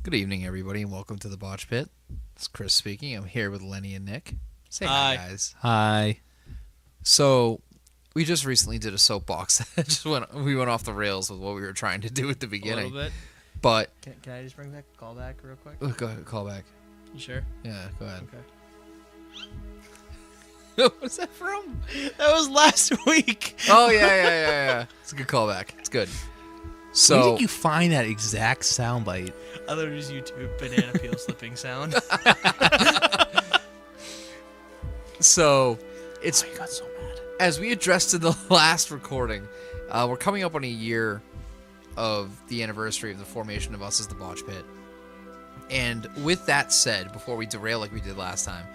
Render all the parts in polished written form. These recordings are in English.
Good evening, everybody, and welcome to the Botch Pit. It's Chris speaking. I'm here with Lenny and Nick. Say hi, guys. Hi. So, we just recently did a soapbox. We went off the rails with what we were trying to do at the beginning. A little bit. But Can I just bring back a callback real quick? go ahead, call back. You sure? Yeah, go ahead. Okay. What's that from? That was last week. Oh yeah. It's a good callback. It's good. So, Where did you find that exact soundbite? I thought it was YouTube banana peel slipping sound. so it's Oh, you got so mad. as we addressed in the last recording, we're coming up on a year of the anniversary of the formation of us as the Botch Pit. And with that said, before we derail like we did last time,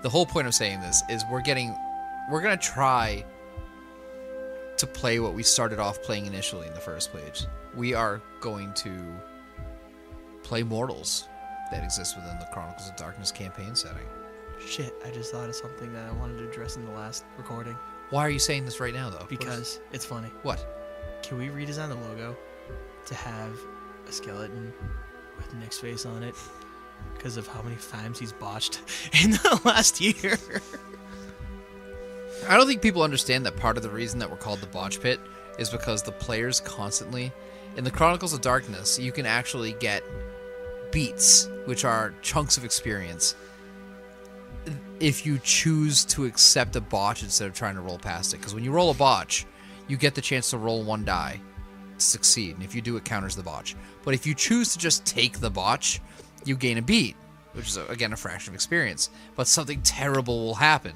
the whole point of saying this is we're going to try to play what we started off playing initially in the first page. We are going to play mortals that exist within the Chronicles of Darkness campaign setting. Shit, I just thought of something that I wanted to address in the last recording. Why are you saying this right now, though? Because it's funny. What? Can we redesign the logo to have a skeleton with Nick's face on it? Because of how many times he's botched in the last year. I don't think people understand that part of the reason that we're called the Botch Pit is because the players constantly... In the Chronicles of Darkness, you can actually get beats, which are chunks of experience, if you choose to accept a botch instead of trying to roll past it. Because when you roll a botch, you get the chance to roll one die to succeed, and if you do, it counters the botch. But if you choose to just take the botch, you gain a beat, which is, again, a fraction of experience. But something terrible will happen.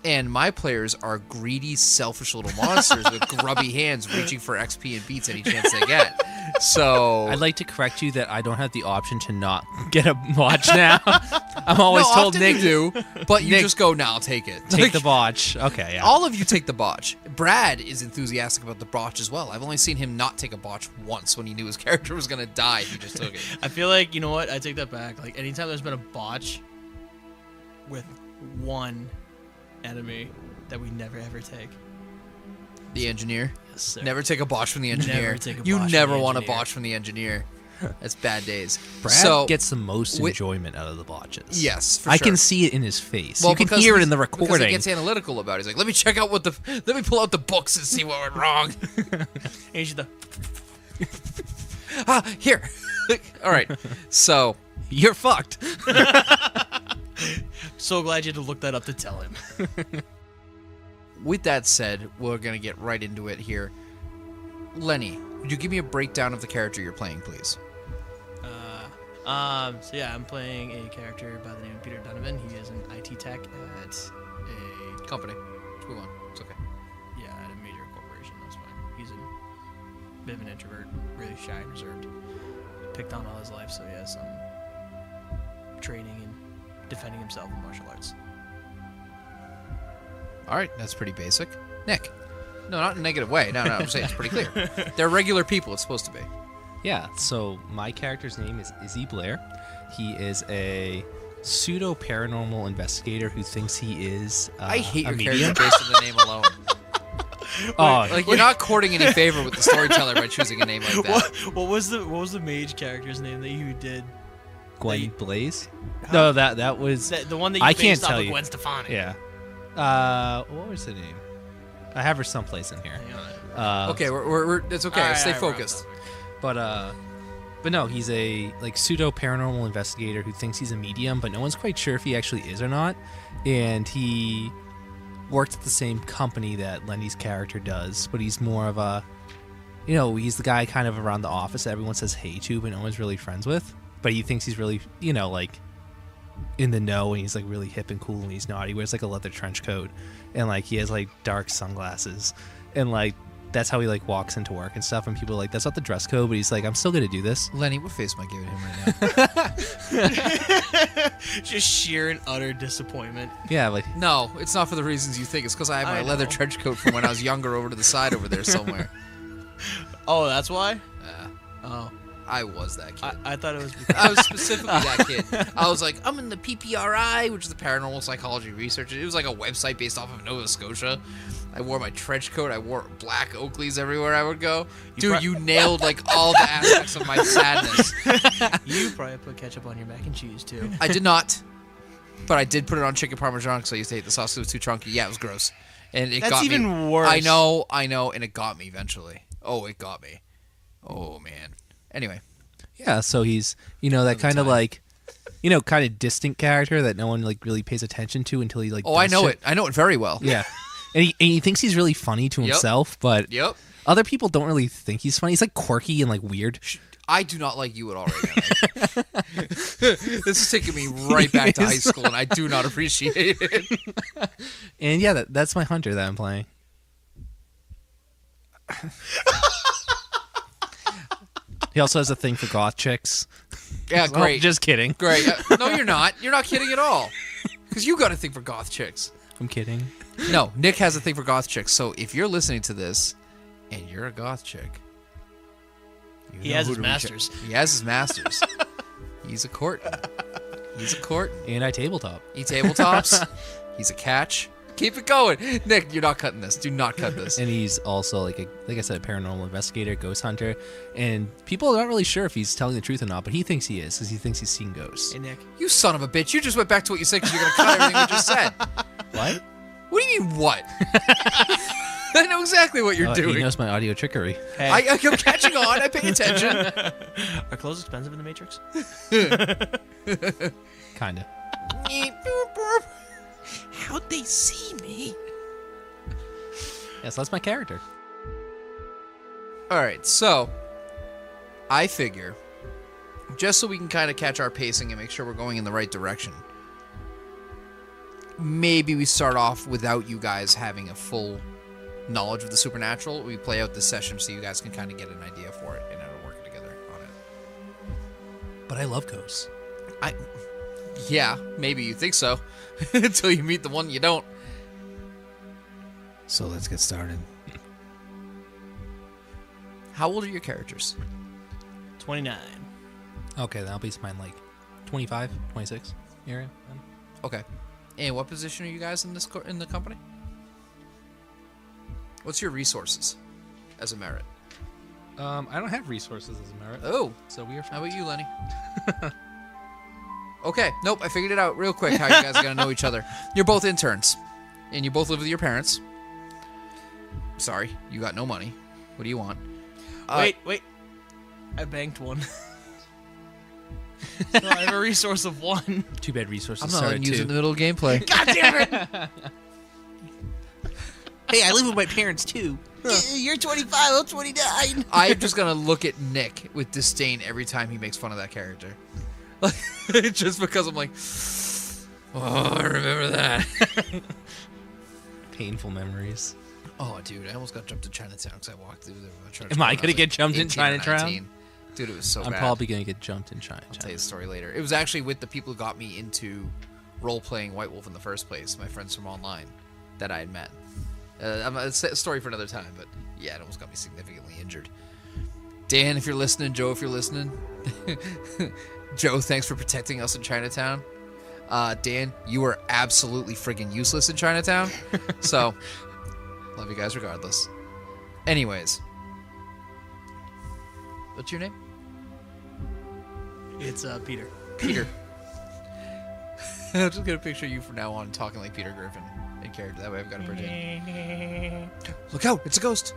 And my players are greedy, selfish little monsters with grubby hands reaching for XP and beats any chance they get. So I'd like to correct you that I don't have the option to not get a botch now. I'm always no, told often Nick you do, but you Nick, just go, "Nah, I'll take it." take the botch. Okay, yeah. All of you take the botch. Brad is enthusiastic about the botch as well. I've only seen him not take a botch once when he knew his character was going to die. He just took it. I feel like, you know what? I take that back. Like, anytime there's been a botch with one enemy that we never ever take. The engineer. Yes, sir. Never take a botch from the engineer. Never take a you botch from never the want a engineer. botch from the engineer. That's bad days. Brad gets the most with- enjoyment out of the botches. Yes, for I sure. can see it in his face. Well, you can because hear it he's- in the Because recording. he gets analytical about it. He's like, let me pull out the books and see what went wrong. And he's the Here. All right. So, You're fucked. so glad you had to look that up to tell him. with that said, we're going to get right into it here. Lenny, would you give me a breakdown of the character you're playing, please? So yeah, I'm playing a character by the name of Peter Donovan. He is an IT tech at a Company. Let's move on. It's okay. at a major corporation. That's fine. He's a bit of an introvert, really shy and reserved. Picked on all his life, so he has some training and defending himself in martial arts. All right. That's pretty basic. Nick. No, not in a negative way. No, I'm saying it's pretty clear. They're regular people. It's supposed to be. Yeah, so my character's name is Izzy Blair. He is a pseudo-paranormal investigator who thinks he is I hate a your medium. character based on the name alone. Like, you're not courting any favor with the storyteller by choosing a name like that. What was the mage character's name that you did? Gwen Blaze? No, that was... The one that you I can't based off tell of you. Gwen Stefani. Yeah. What was the name? I have her someplace in here. Hang on. Okay, we're it's okay. All right, Stay all right, we're on focused. topic. But no, he's a pseudo paranormal investigator who thinks he's a medium, but no one's quite sure if he actually is or not. And he worked at the same company that Lenny's character does, but he's more of a, he's the guy kind of around the office that everyone says hey to, but no one's really friends with. But he thinks he's really, like in the know, and he's like really hip and cool, and he's not. He wears like a leather trench coat, and like he has like dark sunglasses, and like that's how he like walks into work and stuff. And people are like, that's not the dress code, but he's like, I'm still gonna do this. Lenny, what face am I giving him right now? Just sheer and utter disappointment. Yeah, like No, it's not for the reasons you think. It's because I have my I leather know. trench coat from when I was younger over to the side over there somewhere. Oh, that's why? Uh, Oh. I was that kid. I thought it was. I was specifically that kid. I was like, I'm in the PPRI, which is the Paranormal Psychology Research. It was like a website based off of Nova Scotia. I wore my trench coat. I wore black Oakleys everywhere I would go. Dude, you nailed like all the aspects of my sadness. You probably put ketchup on your mac and cheese too. I did not, but I did put it on chicken parmesan because I used to hate the sauce. It was too chunky. Yeah, it was gross, and it That's got me. That's even worse. I know, and it got me eventually. Oh, it got me. Oh man. Anyway. Yeah, so he's, that kind of like, kind of distant character that no one like really pays attention to until he like. Oh, I know shit. it. I know it very well. Yeah, and he thinks he's really funny to himself, but other people don't really think he's funny. He's like quirky and like weird. I do not like you at all right now. This is taking me right back to high school, and I do not appreciate it. And yeah, that's my hunter that I'm playing. He also has a thing for goth chicks. Yeah, great. Oh, just kidding. Great. No, you're not. You're not kidding at all. Because you got a thing for goth chicks. I'm kidding. No, Nick has a thing for goth chicks. So if you're listening to this and you're a goth chick, he has his masters. He has his masters. He's a Courtin. He's a Courtin. And I tabletop. He tabletops. He's a catch. Keep it going. Nick, you're not cutting this. Do not cut this. And he's also, like I said, a paranormal investigator, ghost hunter. And people are not really sure if he's telling the truth or not, but he thinks he is because he thinks he's seen ghosts. Hey, Nick. You son of a bitch. You just went back to what you said because you're going to cut everything we just said. What? What do you mean, what? I know exactly what you're doing. He knows my audio trickery. Hey. I'm catching on. I pay attention. Are clothes expensive in the Matrix? Kinda. How'd they see me? Yeah, so that's my character. All right, so I figure, just so we can kind of catch our pacing and make sure we're going in the right direction, maybe we start off without you guys having a full knowledge of the supernatural. We play out this session so you guys can kind of get an idea for it and how to work together on it. But I love ghosts. Yeah, maybe you think so, until you meet the one you don't. So let's get started. How old are your characters? 29. Okay, that'll be mine like 25, 26 area. Okay. And what position are you guys in in the company? What's your resources as a merit? I don't have resources as a merit. Oh, So we are how about you, Lenny? Okay, nope, I figured it out real quick how you guys are going to know each other. You're both interns, and you both live with your parents. Sorry, you got no money. What do you want? Wait. I banked one. So I have a resource of one. Too bad resources I'm not started letting you use it two. in the middle of gameplay. God damn it! Hey, I live with my parents too. You're 25, I'm 29. I'm just going to look at Nick with disdain every time he makes fun of that character. Just because I'm like, oh, I remember that. Painful memories. Oh, dude, I almost got jumped in Chinatown because I walked through the church. Am I gonna get jumped in 18 or Chinatown? 19. Dude, it was so I'm bad. probably going to get jumped in China. I'll tell you the story later. It was actually with the people who got me into role-playing White Wolf in the first place, my friends from online that I had met. It's a story for another time, but yeah, it almost got me significantly injured. Dan, if you're listening, Joe, if you're listening, Joe, thanks for protecting us in Chinatown. Dan, you are absolutely friggin' useless in Chinatown. So, love you guys regardless. Anyways, what's your name? It's Peter. Peter. I'm just gonna picture you from now on talking like Peter Griffin in character. That way I've got to pretend. Look out! It's a ghost.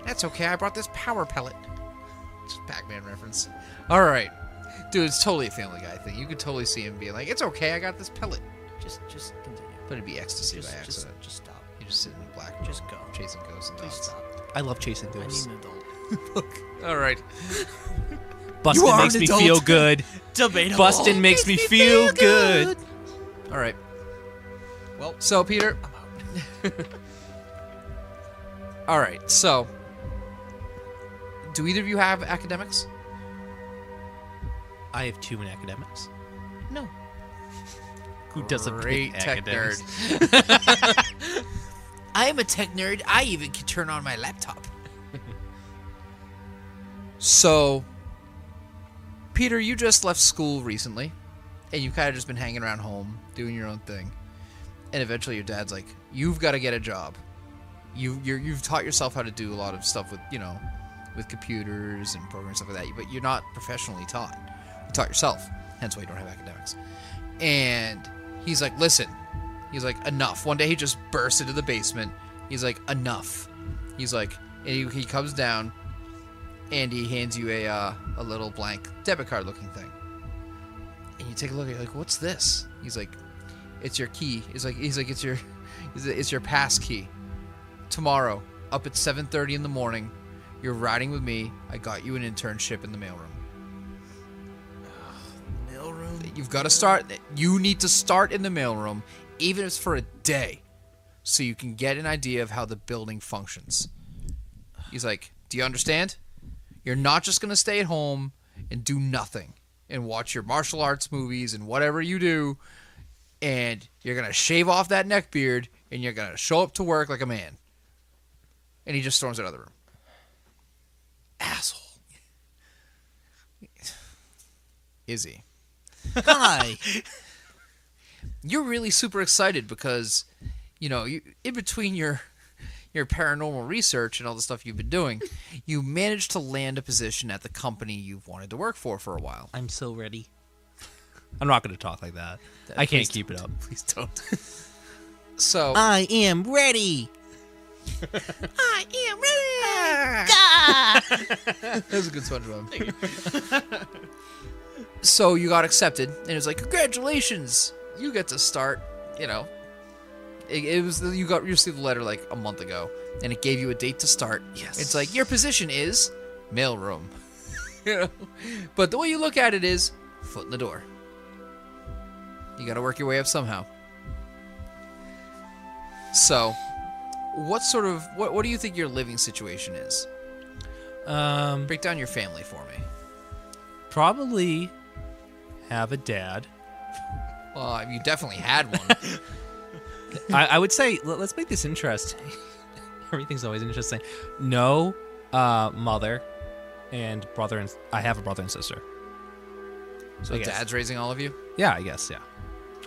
That's okay. I brought this power pellet. Just Pac-Man reference. All right, dude. It's totally a Family Guy thing. You could totally see him being like, "It's okay. I got this pellet." Just continue. But it'd be ecstasy by Just accident. stop. You just sit in the black. Just go. Chasing ghosts and Please dots. stop. I love chasing I need ghosts. an adult. All right. Bustin' You are makes an me adult. feel good. Debatable. Bustin' makes me feel good. All right. Well, So, Peter. I'm out. All right. So, do either of you have academics? I have 2 in academics. No. Who doesn't Great pick tech academics? nerd. I am a tech nerd. I even can turn on my laptop. So, Peter, you just left school recently, and you've kind of just been hanging around home, doing your own thing. And eventually your dad's like, you've got to get a job. You've taught yourself how to do a lot of stuff with, with computers and programs and stuff like that, but you're not professionally taught. You taught yourself, hence why you don't have academics. And he's like, listen. He's like, enough. One day he just bursts into the basement. He's like, enough. He's like, and he comes down, and he hands you a little blank debit card looking thing. And you take a look at it, like, what's this? He's like, it's your key. He's like, it's your pass key. Tomorrow, up at 7:30 in the morning, you're riding with me. I got you an internship in the mailroom. Mailroom? You've got to start. You need to start in the mailroom, even if it's for a day, so you can get an idea of how the building functions. He's like, do you understand? You're not just going to stay at home and do nothing and watch your martial arts movies and whatever you do, and you're going to shave off that neck beard and you're going to show up to work like a man. And he just storms out of the room. Asshole. Izzy. Hi. You're really super excited because, you in between your paranormal research and all the stuff you've been doing, you managed to land a position at the company you've wanted to work for a while. I'm so ready. I'm not going to talk like that. I can't keep it up. Please don't. So I am ready. I am ready. That was a good SpongeBob. So you got accepted, and it was like, congratulations, you get to start. It was you received the letter like a month ago, and it gave you a date to start. Yes. It's like your position is mailroom. But the way you look at it is foot in the door. You got to work your way up somehow. So, what do you think your living situation is? Break down your family for me. Probably have a dad. Well, you definitely had one. I would say, let's make this interesting. Everything's always interesting. No mother and brother, and I have a brother and sister. So dad's raising all of you? Yeah, I guess, yeah.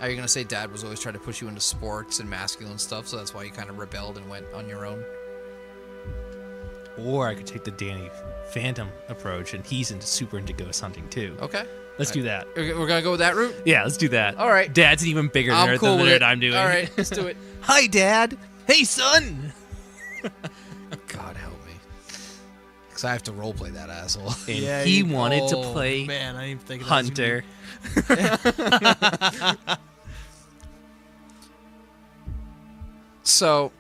Are you going to say dad was always trying to push you into sports and masculine stuff, so that's why you kind of rebelled and went on your own? Or I could take the Danny Phantom approach, and he's super into ghost hunting, too. Okay. Let's do that. We're going to go with that route? Yeah, let's do that. All right. Dad's an even bigger I'm nerd cool than with the it. nerd I'm doing. All right, let's do it. Hi, Dad. Hey, son. God help me. Because I have to roleplay that asshole. And Yeah, he you- wanted to oh, play Man, I didn't even think of that was gonna Hunter. So,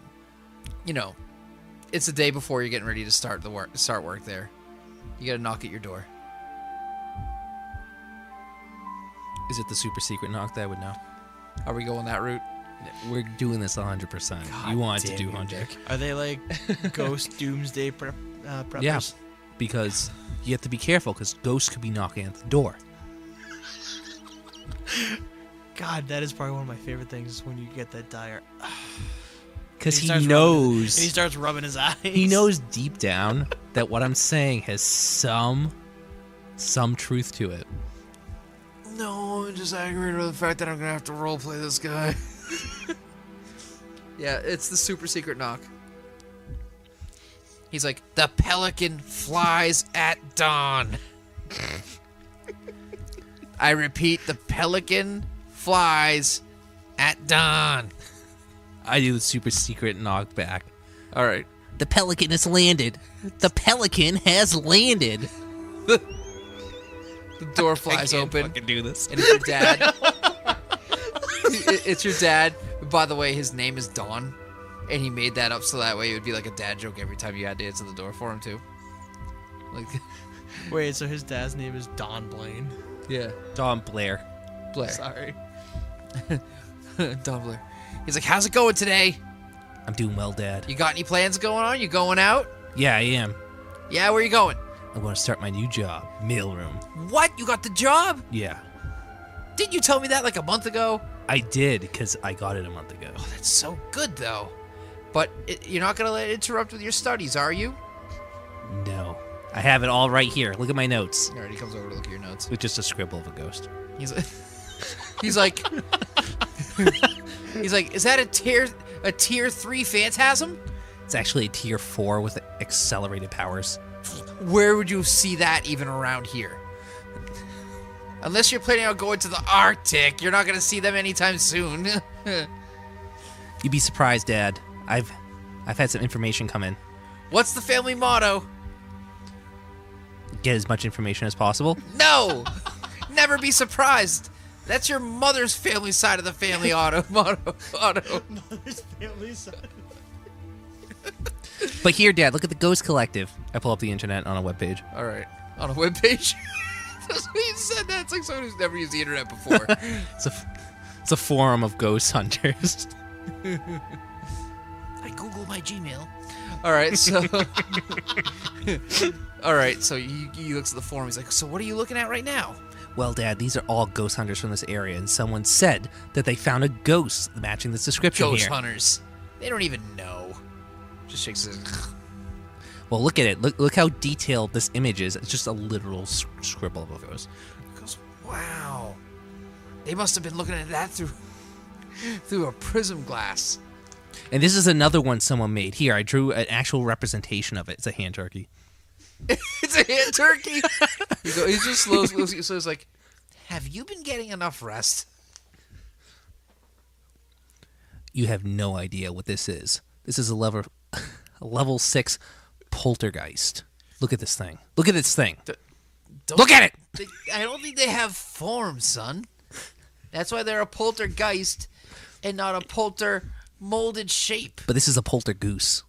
it's the day before you're getting ready to start work there. You got to knock at your door. Is it the super secret knock that I would know? Are we going that route? We're doing this 100%. You wanted to do Hunter. be- Are they like ghost doomsday preppers? Yeah, because you have to be careful because ghosts could be knocking at the door. God, that is probably one of my favorite things is when you get that dire. Because he starts knows. And he starts rubbing his eyes. He knows deep down that what I'm saying has some truth to it. No, I'm just aggravated by the fact that I'm going to have to roleplay this guy. Yeah, it's the super secret knock. He's like, the pelican flies at dawn. I repeat, the pelican flies at dawn. I do the super secret knock back. All right. The pelican has landed. The pelican has landed. The door flies open. Fucking do this. And it's your dad. It's your dad. By the way, his name is Don, and he made that up so that way it would be like a dad joke every time you had to answer the door for him too. Like, Wait, so his dad's name is Don Blaine. yeah, Don Blair. Blair. Sorry. Don Blair. He's like, "How's it going today? I'm doing well, Dad. You got any plans going on? You going out? Yeah, I am. Yeah, where you going? I'm going to start my new job, mailroom. What? You got the job? Yeah, Didn't you tell me that like a month ago? I did because I got it a month ago. Oh, that's so good though. But you're not gonna let it interrupt with your studies, are you? No. I have it all right here. Look at my notes. All right, he comes over to look at your notes. With just a scribble of a ghost. He's like, he's like, he's like, is that a tier 3 phantasm? It's actually a tier 4 with accelerated powers. Where would you see that even around here? Unless you're planning on going to the Arctic, you're not going to see them anytime soon. You'd be surprised, Dad. I've had some information come in. What's the family motto? Get as much information as possible. No! Never be surprised. That's your mother's family side of the family motto. Mother's family side. But here, Dad, look at the Ghost Collective. I pull up the internet on a webpage. All right. On a webpage? That's what you said that. It's like someone who's never used the internet before. It's a forum of ghost hunters. I Google my Gmail. All right, so... All right, so he looks at the forum. He's like, so what are you looking at right now? Well, Dad, these are all ghost hunters from this area, and someone said that they found a ghost matching this description Ghost here. hunters. They don't even know. Just shakes his... Well, look at it. Look how detailed this image is. It's just a literal scribble of a ghost. He goes, wow. They must have been looking at that through a prism glass. And this is another one someone made. Here, I drew an actual representation of it. It's a hand turkey. It's a hand turkey? He just slows, so he's like, have you been getting enough rest? You have no idea what this is. This is a level 6 poltergeist. Look at this thing. Look at this thing. Look at it! I don't think they have form, son. That's why they're a poltergeist and not a polter molded shape. But this is a poltergoose.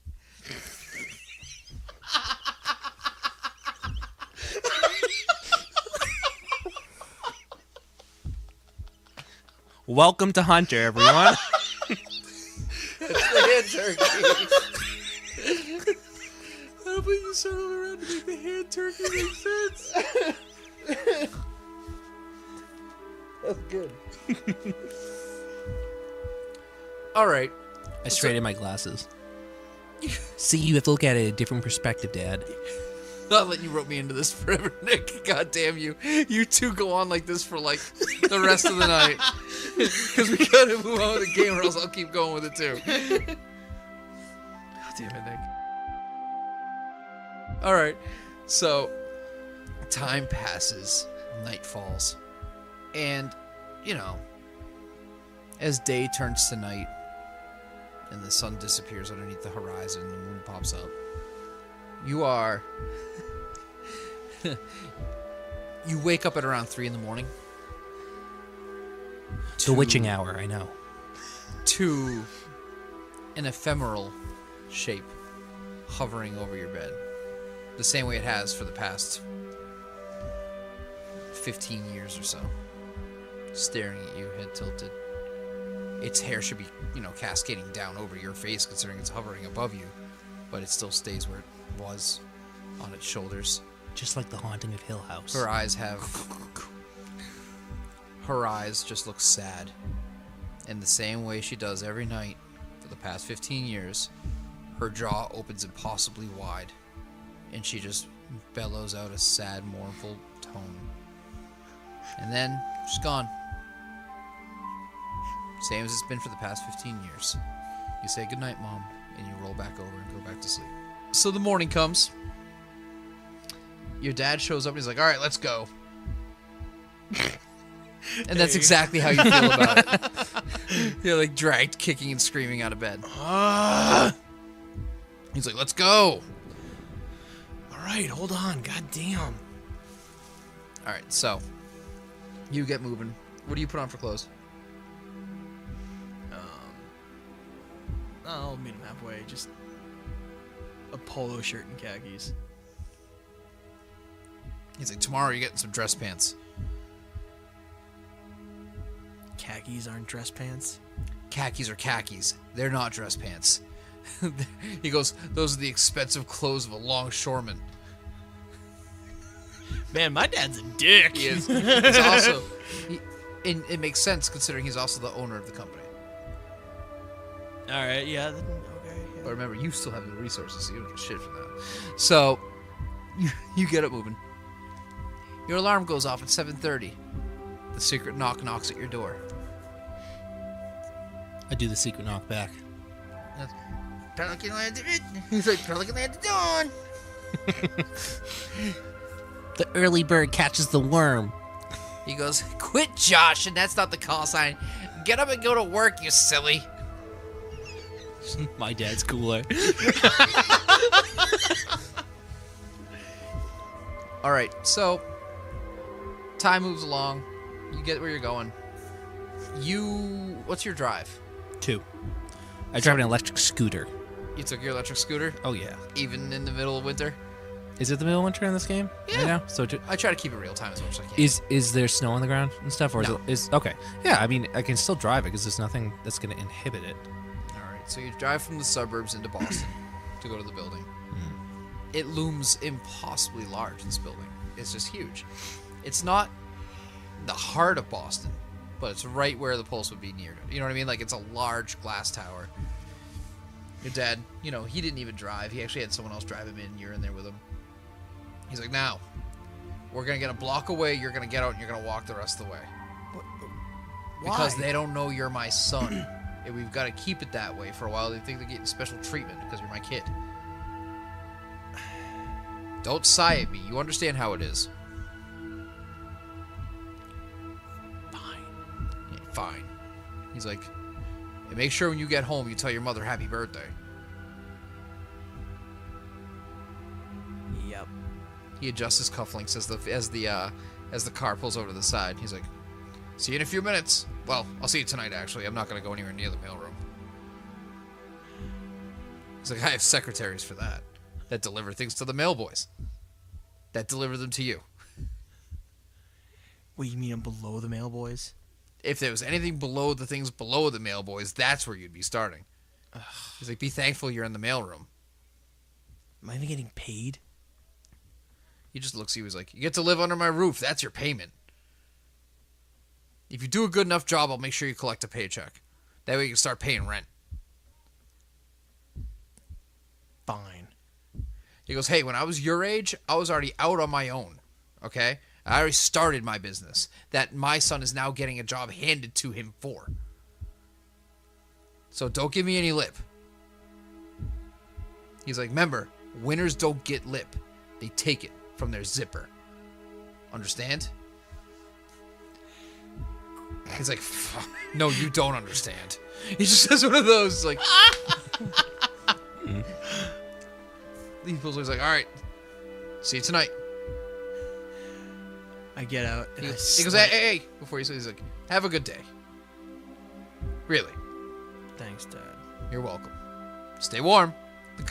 Welcome to Hunter, everyone. It's the hand turkey. How about you circle around to make the hand turkey make sense? That's good. All right. I straightened my glasses. See, you have to look at it a different perspective, Dad. Not letting you rope me into this forever, Nick. God damn you. You two go on like this for like the rest of the night. Because we gotta move on with the game or else I'll keep going with it too. God damn it, Nick. Alright, so time passes, night falls. And, you know, as day turns to night and the sun disappears underneath the horizon and the moon pops up, you are... you wake up at around 3 in the morning. The witching hour, I know. To an ephemeral shape hovering over your bed. The same way it has for the past 15 years or so. Staring at you, head tilted. Its hair should be, cascading down over your face considering it's hovering above you. But it still stays where it was, on its shoulders. Just like the haunting of Hill House. Her eyes just look sad. In the same way she does every night for the past 15 years, her jaw opens impossibly wide, and she just bellows out a sad, mournful tone. And then, she's gone. Same as it's been for the past 15 years. You say goodnight, Mom, and you roll back over and go back to sleep. So the morning comes. Your dad shows up and he's like, all right, let's go. And that's exactly how you feel about it. You're like dragged, kicking and screaming out of bed. He's like, let's go. All right, hold on. God damn. All right, so you get moving. What do you put on for clothes? I'll meet him halfway. Just a polo shirt and khakis. He's like, tomorrow you're getting some dress pants. Khakis aren't dress pants? Khakis are khakis. They're not dress pants. He goes, those are the expensive clothes of a longshoreman. Man, my dad's a dick. He is. He's also... it makes sense considering he's also the owner of the company. All right, yeah. Okay. Yeah. But remember, you still have the resources, so you don't get shit from that. So, You get it moving. Your alarm goes off at 7:30. The secret knock knocks at your door. I do the secret knock back. Pelican landed. He's like, Pelican landed dawn. The early bird catches the worm. He goes, quit, Josh, and that's not the call sign. Get up and go to work, you silly. My dad's cooler. All right, so time moves along. You get where you're going. What's your drive? 2. I drive an electric scooter. You took your electric scooter, Oh, yeah. even in the middle of winter? Is it the middle of winter in this game? Yeah. Right now? So I try to keep it real time as much as I can. is there snow on the ground and stuff? Or No. is okay. Yeah, I mean, I can still drive it because there's nothing that's going to inhibit it. All right, so you drive from the suburbs into Boston to go to the building. It looms impossibly large, this building. It's just huge. It's not the heart of Boston, but it's right where the Pulse would be near. You know what I mean? Like, it's a large glass tower. Your dad, he didn't even drive. He actually had someone else drive him in. You're in there with him. He's like, now, we're going to get a block away. You're going to get out, and you're going to walk the rest of the way. Because they don't know you're my son. And we've got to keep it that way for a while. They think they're getting special treatment because you're my kid. Don't sigh at me. You understand how it is. Fine. Yeah, fine. He's like, and make sure when you get home you tell your mother happy birthday. Yep. He adjusts his cufflinks as the car pulls over to the side. He's like, see you in a few minutes. Well, I'll see you tonight, actually. I'm not going to go anywhere near the mailroom. He's like, I have secretaries for that deliver things to the mail boys. That deliver them to you. Wait, you mean I'm below the mail boys? If there was anything below the things below the mail boys, that's where you'd be starting. He's like, be thankful you're in the mailroom. Am I even getting paid? He just looks at you. He's like, you get to live under my roof. That's your payment. If you do a good enough job, I'll make sure you collect a paycheck. That way you can start paying rent. Fine. He goes, hey, when I was your age, I was already out on my own. Okay? I already started my business that my son is now getting a job handed to him for. So don't give me any lip. He's like, remember, winners don't get lip. They take it from their zipper. Understand? He's like, no, you don't understand. He just says one of those, like... He pulls away, he's like, all right, see you tonight. I get out. He And goes, hey. Before he says, he's like, have a good day. Really. Thanks, Dad. You're welcome. Stay warm.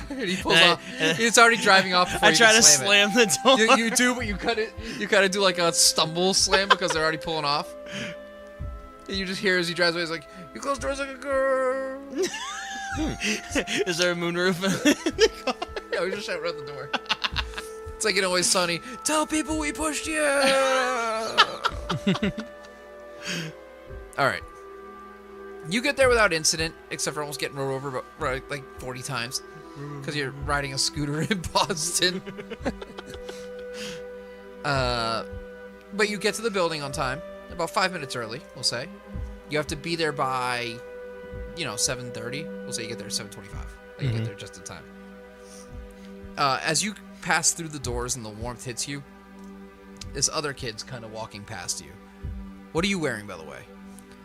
He pulls off. It's already driving off before I you try can to slam slam the door. it. You do, but you kind of do like a stumble slam because they're already pulling off. And you just hear as he drives away, he's like, you close doors like a girl. Is there a moonroof? Yeah, we just shout right the door. It's like in Always Sunny. Tell people we pushed you. All right. You get there without incident, except for almost getting run over like 40 times because you're riding a scooter in Boston. But you get to the building on time, about 5 minutes early, we'll say. You have to be there by, 7:30. We'll say you get there at 7:25. You get there just in time. As you pass through the doors and the warmth hits you, this other kid's kind of walking past you. What are you wearing, by the way?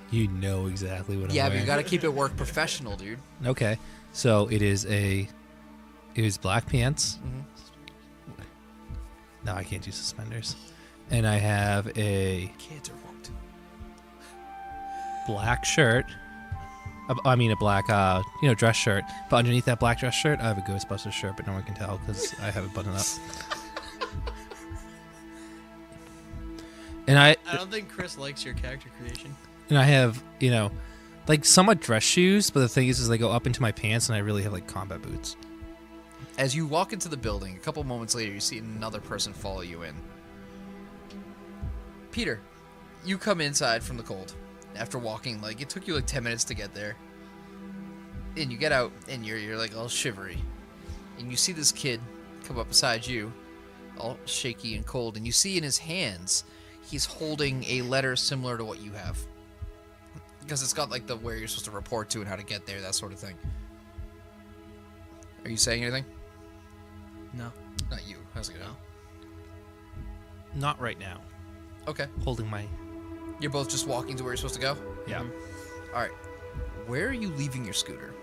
You know exactly what I'm Yeah, wearing. but you got to keep it work professional, dude. Okay, so it is black pants. Mm-hmm. No, I can't use suspenders. And I have a Kids are won't. black shirt. A black, dress shirt. But underneath that black dress shirt, I have a Ghostbusters shirt, but no one can tell because I have it buttoned up. And I don't think Chris likes your character creation. And I have, somewhat dress shoes, but the thing is they go up into my pants, and I really have, combat boots. As you walk into the building, a couple moments later, you see another person follow you in. Peter, you come inside from the cold after walking, it took you 10 minutes to get there. And you get out, and you're all shivery. And you see this kid come up beside you, all shaky and cold, and you see in his hands he's holding a letter similar to what you have. Because it's got like the where you're supposed to report to and how to get there, that sort of thing. Are you saying anything? No. Not you. How's it going? Not right now. Okay. Holding my... You're both just walking to where you're supposed to go? Yeah. All right. Where are you leaving your scooter?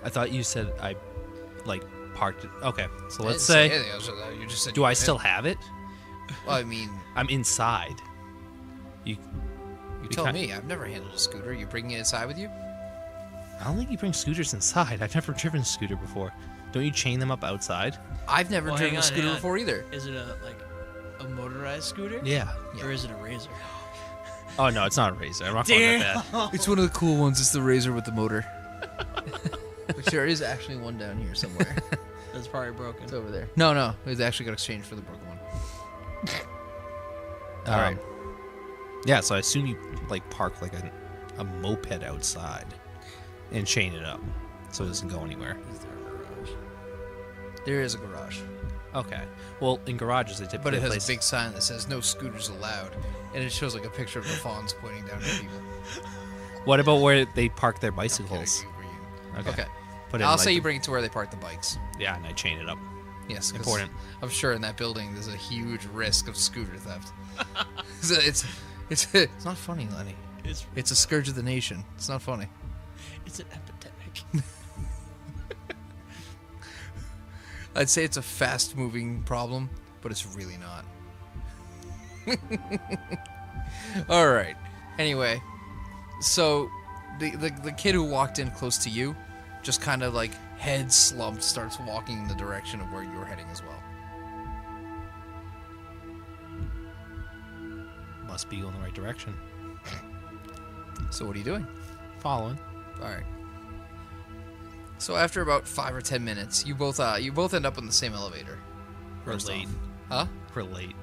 I thought you said I, like, parked it. Okay, so let's I say... didn't say anything else. You just said Do you I were still in. have it? Well, I mean, I'm inside. you tell me. I've never handled a scooter. You bringing it inside with you? I don't think you bring scooters inside. I've never driven a scooter before. Don't you chain them up outside? I've never Well, driven hang a on, scooter hang on. before either. Is it a motorized scooter? Yeah. Or is it a razor? Oh, no, it's not a razor. I'm not calling that bad. It's one of the cool ones. It's the Razor with the motor. Which there is actually one down here somewhere. That's probably broken. It's over there. No. It actually got exchanged for the broken one. All right. Yeah, so I assume you, like, park, like, a moped outside and chain it up so it doesn't go anywhere. Is there a garage? There is a garage. Okay. Well, in garages, they typically But it has place... a big sign that says no scooters allowed. And it shows like a picture of the fawns pointing down at people. What about where they park their I'm bicycles? kidding, okay. Put in, I'll like, say you bring it to where they park the bikes. Yeah, and I chain it up. Yes, 'cause Important. I'm sure in that building there's a huge risk of scooter theft. It's not funny, Lenny. It's a scourge of the nation. It's not funny. It's an epidemic. I'd say it's a fast-moving problem, but it's really not. All right. Anyway, so the kid who walked in close to you, just kind of like head slumped, starts walking in the direction of where you're heading as well. Must be going the right direction. So what are you doing? Following. All right. So after about 5 or 10 minutes, you both end up in the same elevator. We're First late. off. We're late.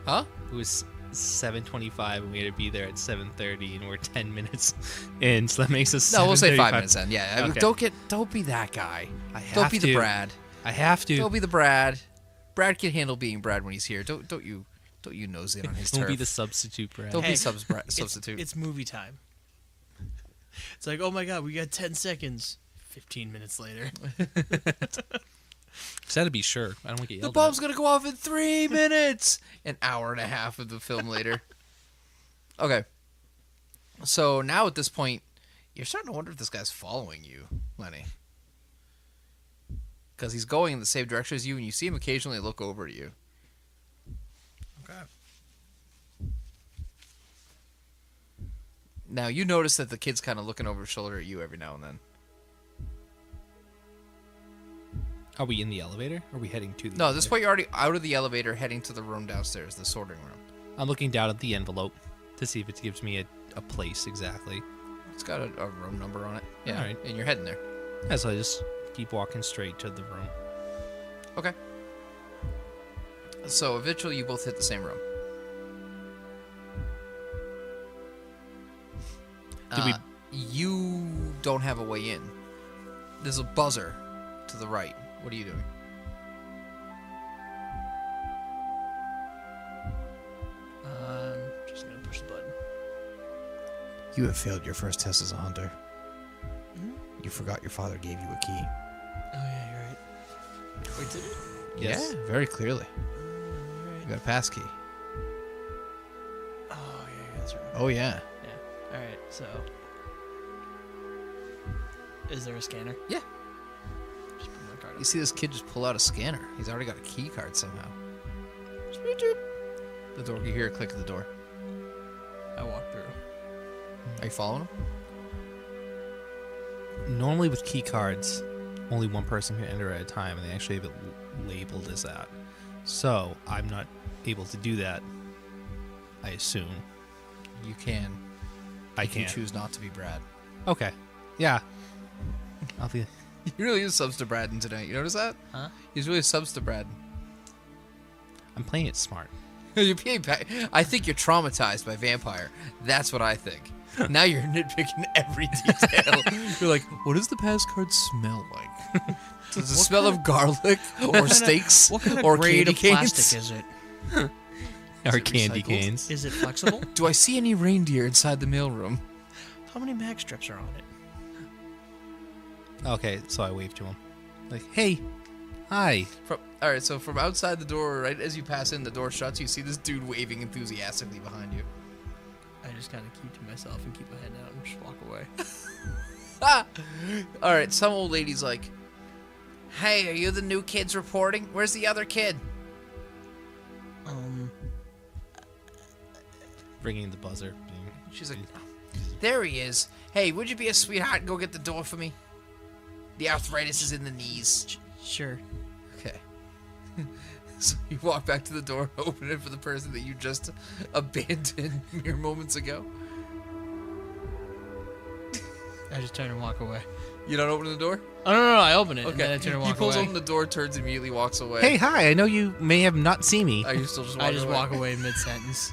Huh? It was 7:25 and we had to be there at 7:30 and we're 10 minutes in, so that makes us No, we'll say 5 7:35. minutes then. Yeah. Okay. Don't be that guy. I have Don't be the to. Brad. I have to. Don't be the Brad. Brad can handle being Brad when he's here. Don't you nose in on his Don't turf. be the substitute, Brad. Don't Hey, be substitute. It's movie time. It's like, oh my god, we got 10 seconds. 15 minutes later. Just had to be sure. I don't want to get The yelled bomb's gonna go off in 3 minutes. An hour and a half of the film later. Okay. So now at this point, you're starting to wonder if this guy's following you, Lenny. Because he's going in the same direction as you, and you see him occasionally look over at you. Okay. Now you notice that the kid's kind of looking over his shoulder at you every now and then. Are we in the elevator? Or are we heading to the No, at this elevator? point you're already out of the elevator, heading to the room downstairs, the sorting room. I'm looking down at the envelope to see if it gives me a place exactly. It's got a room number on it. Yeah, All right. and you're heading there. Yeah, so I just keep walking straight to the room. Okay. So eventually you both hit the same room. Did we- You don't have a way in. There's a buzzer to the right. What are you doing? Just gonna push the button. You have failed your first test as a hunter. You forgot your father gave you a key. Oh yeah, you're right. Wait, did it? Yes. Yeah, very clearly. Alright. You got a pass key. Oh yeah, that's right. Oh, yeah. Yeah. Alright, so. Is there a scanner? Yeah. Just put my card You in. see this kid just pull out a scanner. He's already got a key card somehow. The door. You hear a click at the door. I walk through. Are you following him? Normally with key cards, only one person can enter at a time, and they actually have it labeled as that. So I'm not able to do that, I assume. You can. I if you can't. choose not to be Brad. Okay. Yeah. I'll be... He really is subs to Braden tonight. You notice that? Huh? He's really subs to Braden. I'm playing it smart. You're being I think you're traumatized by vampire. That's what I think. Now you're nitpicking every detail. You're like, what does the pass card smell like? Does it smell of garlic or steaks What kind of or grade candy of canes? plastic is it? Or it candy recycled? canes. Is it flexible? Do I see any reindeer inside the mailroom? How many mag strips are on it? Okay, so I waved to him. Like, hey, hi. All right, so from outside the door, right as you pass in, the door shuts. You see this dude waving enthusiastically behind you. I just kind of keep to myself and keep my head down and just walk away. Ah! All right, some old lady's like, "Hey, are you the new kids reporting? Where's the other kid?" Ringing the buzzer. She's like, "There he is. Hey, would you be a sweetheart and go get the door for me? The arthritis is in the knees." Sure. Okay. So you walk back to the door, open it for the person that you just abandoned mere moments ago. I just turn and walk away. You don't open the door? Oh, no, I open it. Okay. And then I turn and walk He pulls away. open the door, turns immediately, walks away. Hey, hi. I know you may have not seen me. Are you still just walking I just away? walk away mid-sentence.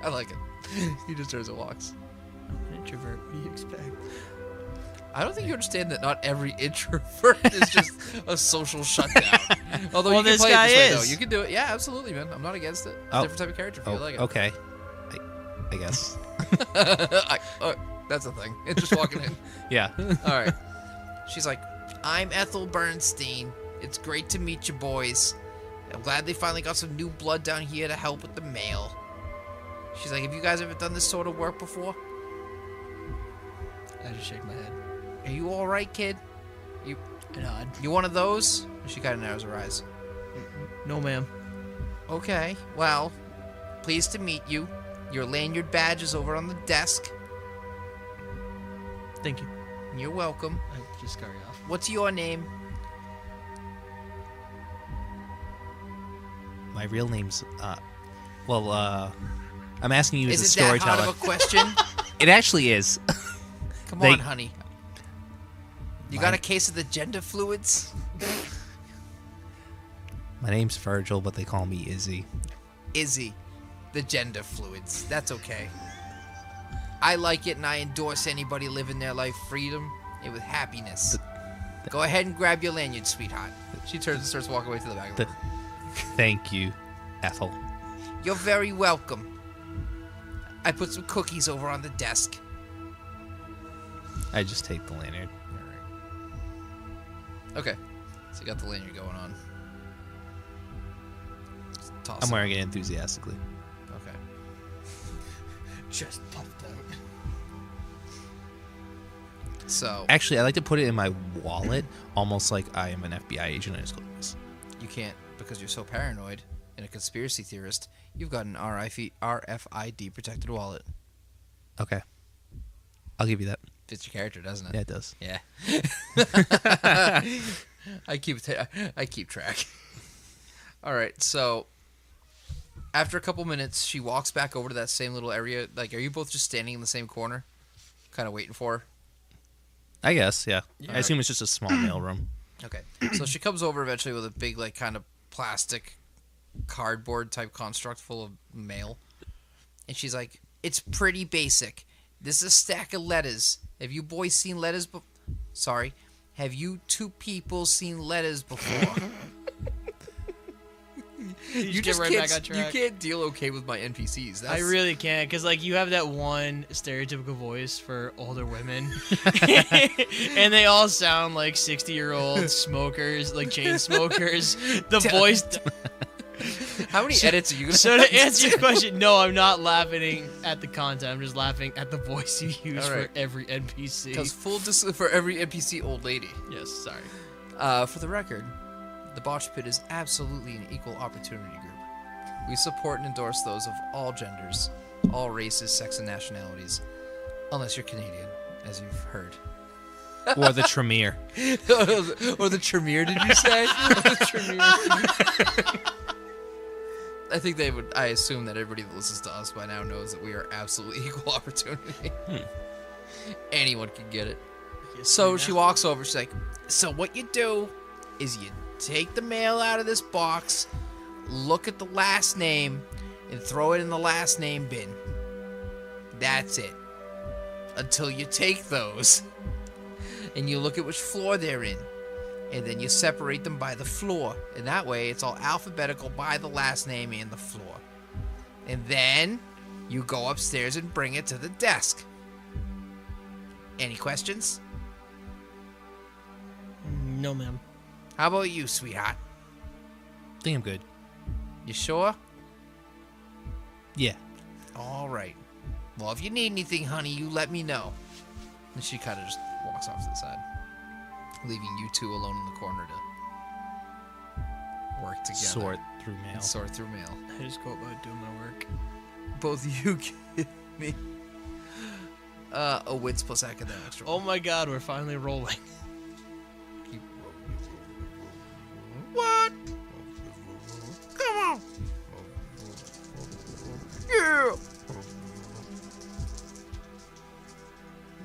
I like it. He just turns and walks. I'm an introvert. What do you expect? I don't think you understand that not every introvert is just a social shutdown. Although Well, you can this play guy it this way, is. though. You can do it. Yeah, absolutely, man. I'm not against it. Oh. Different type of character for you. I like it. Okay. I guess. That's a thing. It's just walking in. Yeah. All right. She's like, "I'm Ethel Bernstein. It's great to meet you boys. I'm glad they finally got some new blood down here to help with the mail." She's like, "Have you guys ever done this sort of work before? I just shake my head. Are you all right, kid? I nod. You one of those?" She kind of narrows her eyes. No, ma'am. "Okay, well, pleased to meet you. Your lanyard badge is over on the desk. Thank you. You're welcome. I just scurry off. What's your name?" My real name's, I'm asking you as a Is it that storyteller. hard of a question? It actually is. Come They- on, honey. You got a case of the gender fluids? My name's Virgil, but they call me Izzy. Izzy, the gender fluids. That's okay. I like it, and I endorse anybody living their life freedom and with happiness. Go ahead and grab your lanyard, sweetheart. She turns and starts walking away to the back of the room. Thank you, Ethel. You're very welcome. I put some cookies over on the desk. I just take the lanyard. Okay, so you got the lanyard going on. Just toss I'm it. wearing it enthusiastically. Okay. Just puffed out. So Actually, I like to put it in my wallet, almost like I am an FBI agent. I just go like this. you can't, because you're so paranoid and a conspiracy theorist, you've got an RFID protected wallet. Okay. I'll give you that. Fits your character, doesn't it? Yeah, it does. Yeah. I keep track. All right, so after a couple minutes, she walks back over to that same little area. Like, are you both just standing in the same corner, kind of waiting for her? I guess, yeah. Yeah. I assume it's just a small mailroom. Okay. So she comes over eventually with a big, like, kind of plastic cardboard type construct full of mail. And she's like, "It's pretty basic. This is a stack of letters. Have you boys seen letters before? Sorry. Have you two people seen letters before?" You just get right back on You track. can't deal okay with my NPCs. That's, I really can't, because, like, you have that one stereotypical voice for older women. And they all sound like 60-year-old smokers, like chain smokers. The voice... How many edits are you going to So to answer your question, no, I'm not laughing at the content. I'm just laughing at the voice you use All right. for every NPC. Because for every NPC old lady. Yes, sorry. For the record, the Botch Pit is absolutely an equal opportunity group. We support and endorse those of all genders, all races, sex, and nationalities. Unless you're Canadian, as you've heard. Or the Tremere. Or the Tremere, did you say? Or the Tremere. I think they would. I assume that everybody that listens to us by now knows that we are absolutely equal opportunity. Anyone can get it. So she walks over. She's like, "So what you do is you take the mail out of this box, look at the last name and throw it in the last name bin. That's it. Until you take those and you look at which floor they're in. And then you separate them by the floor. And that way it's all alphabetical by the last name and the floor. And then you go upstairs and bring it to the desk. Any questions? No, ma'am. How about you, sweetheart? I think I'm good. You sure? Yeah. All right. Well, if you need anything, honey, you let me know. And she kind of just walks off to the side, leaving you two alone in the corner to work together. Sort through mail. And sort through mail. I just go about doing my work. Both of you give me a wits plus academics roll. Oh my god, we're finally rolling. Keep what? Come on. Yeah.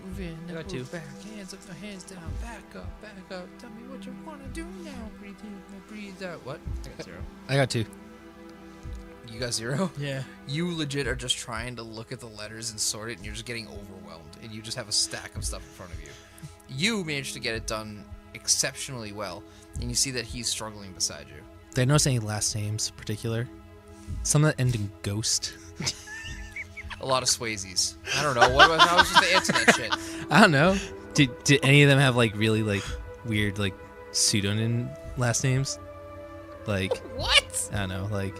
Move in, I got move two. back, hands up, hands down, back up. Tell me what you want to do now. Breathe in, breathe out. What? I got 0. I got 2. You got 0? Yeah. You legit are just trying to look at the letters and sort it, and you're just getting overwhelmed, and you just have a stack of stuff in front of you. You managed to get it done exceptionally well, and you see that he's struggling beside you. Did I notice any last names in particular? Some that end in ghost. A lot of Swayzes. I don't know. How was supposed to answer that shit? I don't know. Did any of them have like really like weird like pseudonym last names? Like What? I don't know, like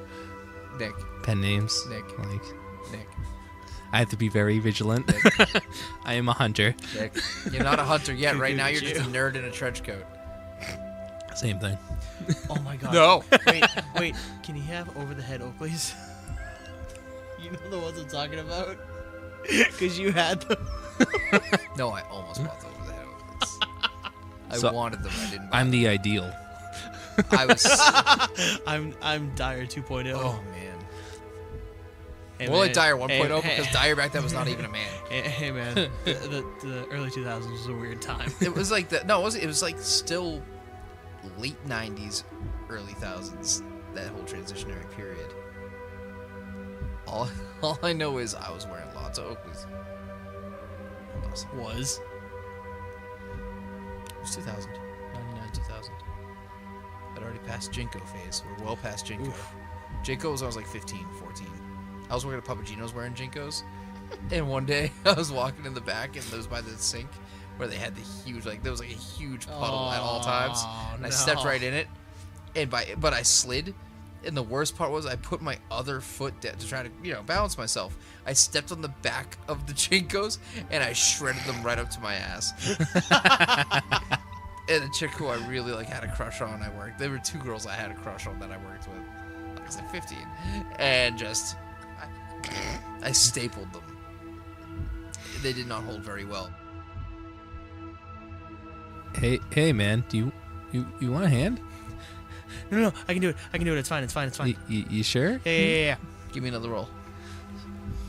Nick. pen names. Nick. Like Nick. I have to be very vigilant. I am a hunter. Nick. You're not a hunter yet. Right now, you're Look at just a nerd in a trench coat. Same thing. Oh my god. No. Wait. Can you have over the head Oakleys? You know the ones I'm talking about? Because you had them. No, I almost bought the over the head Oakleys. I So, wanted them. I didn't buy I'm them. the ideal. I was. I'm Dyer 2.0. Oh, man. Hey, More like man. Dyer 1.0 Hey, because Dyer back then was not even a man. Hey man, the early 2000s was a weird time. It was like the no, it was like still late 90s, early thousands. That whole transitionary period. All I know is I was wearing lots of Oakleys. Was. It was 2000, 99, 2000. I'd already passed Jinko phase. We're well past Jinko. Jinko was when I was like 15, 14. I was working at Papagino's wearing Jinkos. And one day I was walking in the back and it was by the sink where they had the huge, like, there was like a huge puddle at all times. And I stepped right in it. But I slid. And the worst part was I put my other foot down to try to, balance myself. I stepped on the back of the Jinkos and I shredded them right up to my ass. And a chick who I really had a crush on, there were 2 girls I had a crush on that I worked with. I was like 15. And just, I stapled them. They did not hold very well. Hey man, do you want a hand? No, I can do it. It's fine. You sure? Yeah. Give me another roll.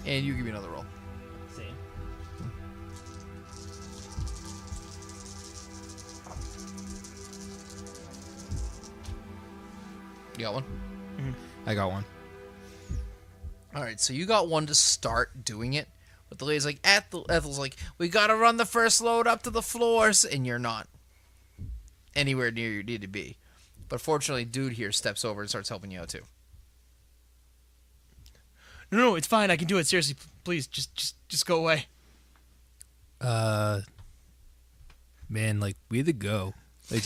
And you give me another roll. Same. You got one? I got one. All right, so you got one to start doing it. But the lady's like, Ethel's like, we got to run the first load up to the floors. And you're not anywhere near you need to be. But fortunately, dude here steps over and starts helping you out too. No, it's fine. I can do it. Seriously, please, just go away. Man, like we had to go. Like,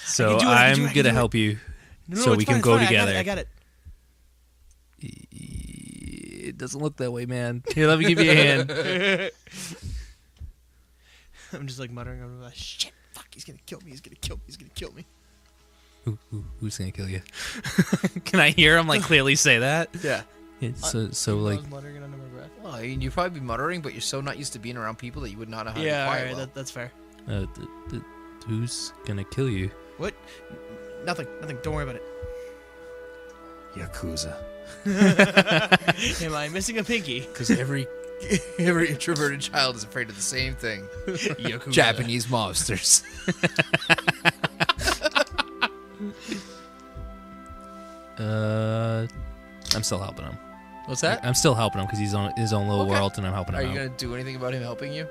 so I I'm can do gonna it. help you, No, so it's we fine, can it's go fine. together. I got it. It doesn't look that way, man. Here, let me give you a hand. I'm just like muttering over my shit. Fuck, he's gonna kill me. Who's gonna kill you? Can I hear him like clearly say that? Yeah. So like, I was muttering it under my breath. Well, I mean, you'd probably be muttering, but you're so not used to being around people that you would not know how to Yeah, quiet alright, well. that's fair. who's gonna kill you? What? Nothing. Don't worry about it. Yakuza. Am I missing a pinky? Because every introverted child is afraid of the same thing. Yakuza. Japanese mobsters. I'm still helping him. What's that? I'm still helping him because he's on his own little world, and I'm helping him Are out. you going to do anything about him helping you?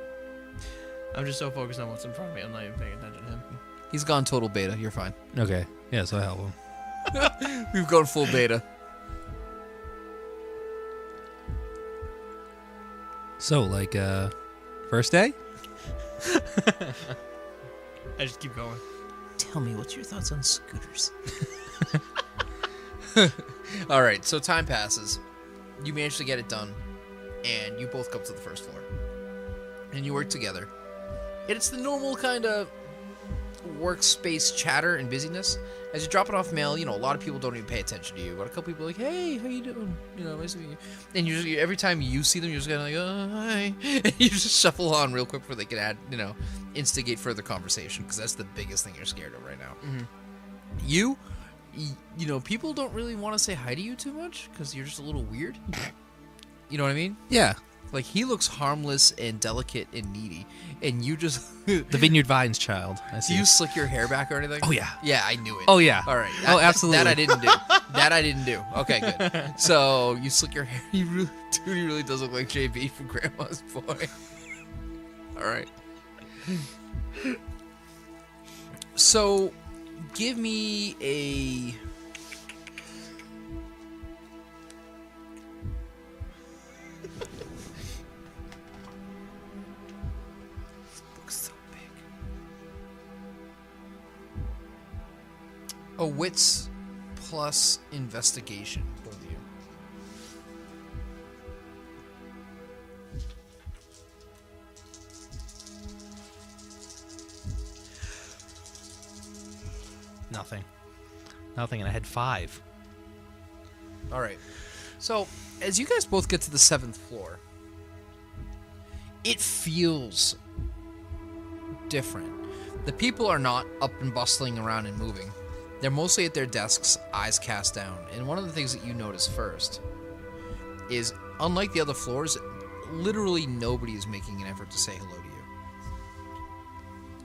I'm just so focused on what's in front of me, I'm not even paying attention to him. He's gone total beta. You're fine. Okay. Yeah, so I help him. We've gone full beta. So, like, first day? I just keep going. Tell me, what's your thoughts on scooters? All right, so time passes. You manage to get it done, and you both go up to the first floor. And you work together. And it's the normal kind of workspace chatter and busyness. As you're dropping off mail, you know, a lot of people don't even pay attention to you. But a couple people are like, hey, how you doing? You know, nice to meet you. And you just, every time you see them, you're just kind of like, oh, hi. And you just shuffle on real quick before they can add, you know, instigate further conversation. Because that's the biggest thing you're scared of right now. Mm-hmm. You know, people don't really want to say hi to you too much because you're just a little weird. You know what I mean? Yeah. Like, he looks harmless and delicate and needy, and you just... The Vineyard Vines child. I see. Do you slick your hair back or anything? Oh, yeah. Yeah, I knew it. Oh, yeah. All right. Oh, absolutely. That I didn't do. That I didn't do. Okay, good. So, you slick your hair. He really does look like JB from Grandma's Boy. All right. So, give me a... A wits plus investigation, both of you. Nothing, and I had 5. All right. So, as you guys both get to the 7th floor, it feels different. The people are not up and bustling around and moving. They're mostly at their desks, eyes cast down. And one of the things that you notice first is, unlike the other floors, literally nobody is making an effort to say hello to you.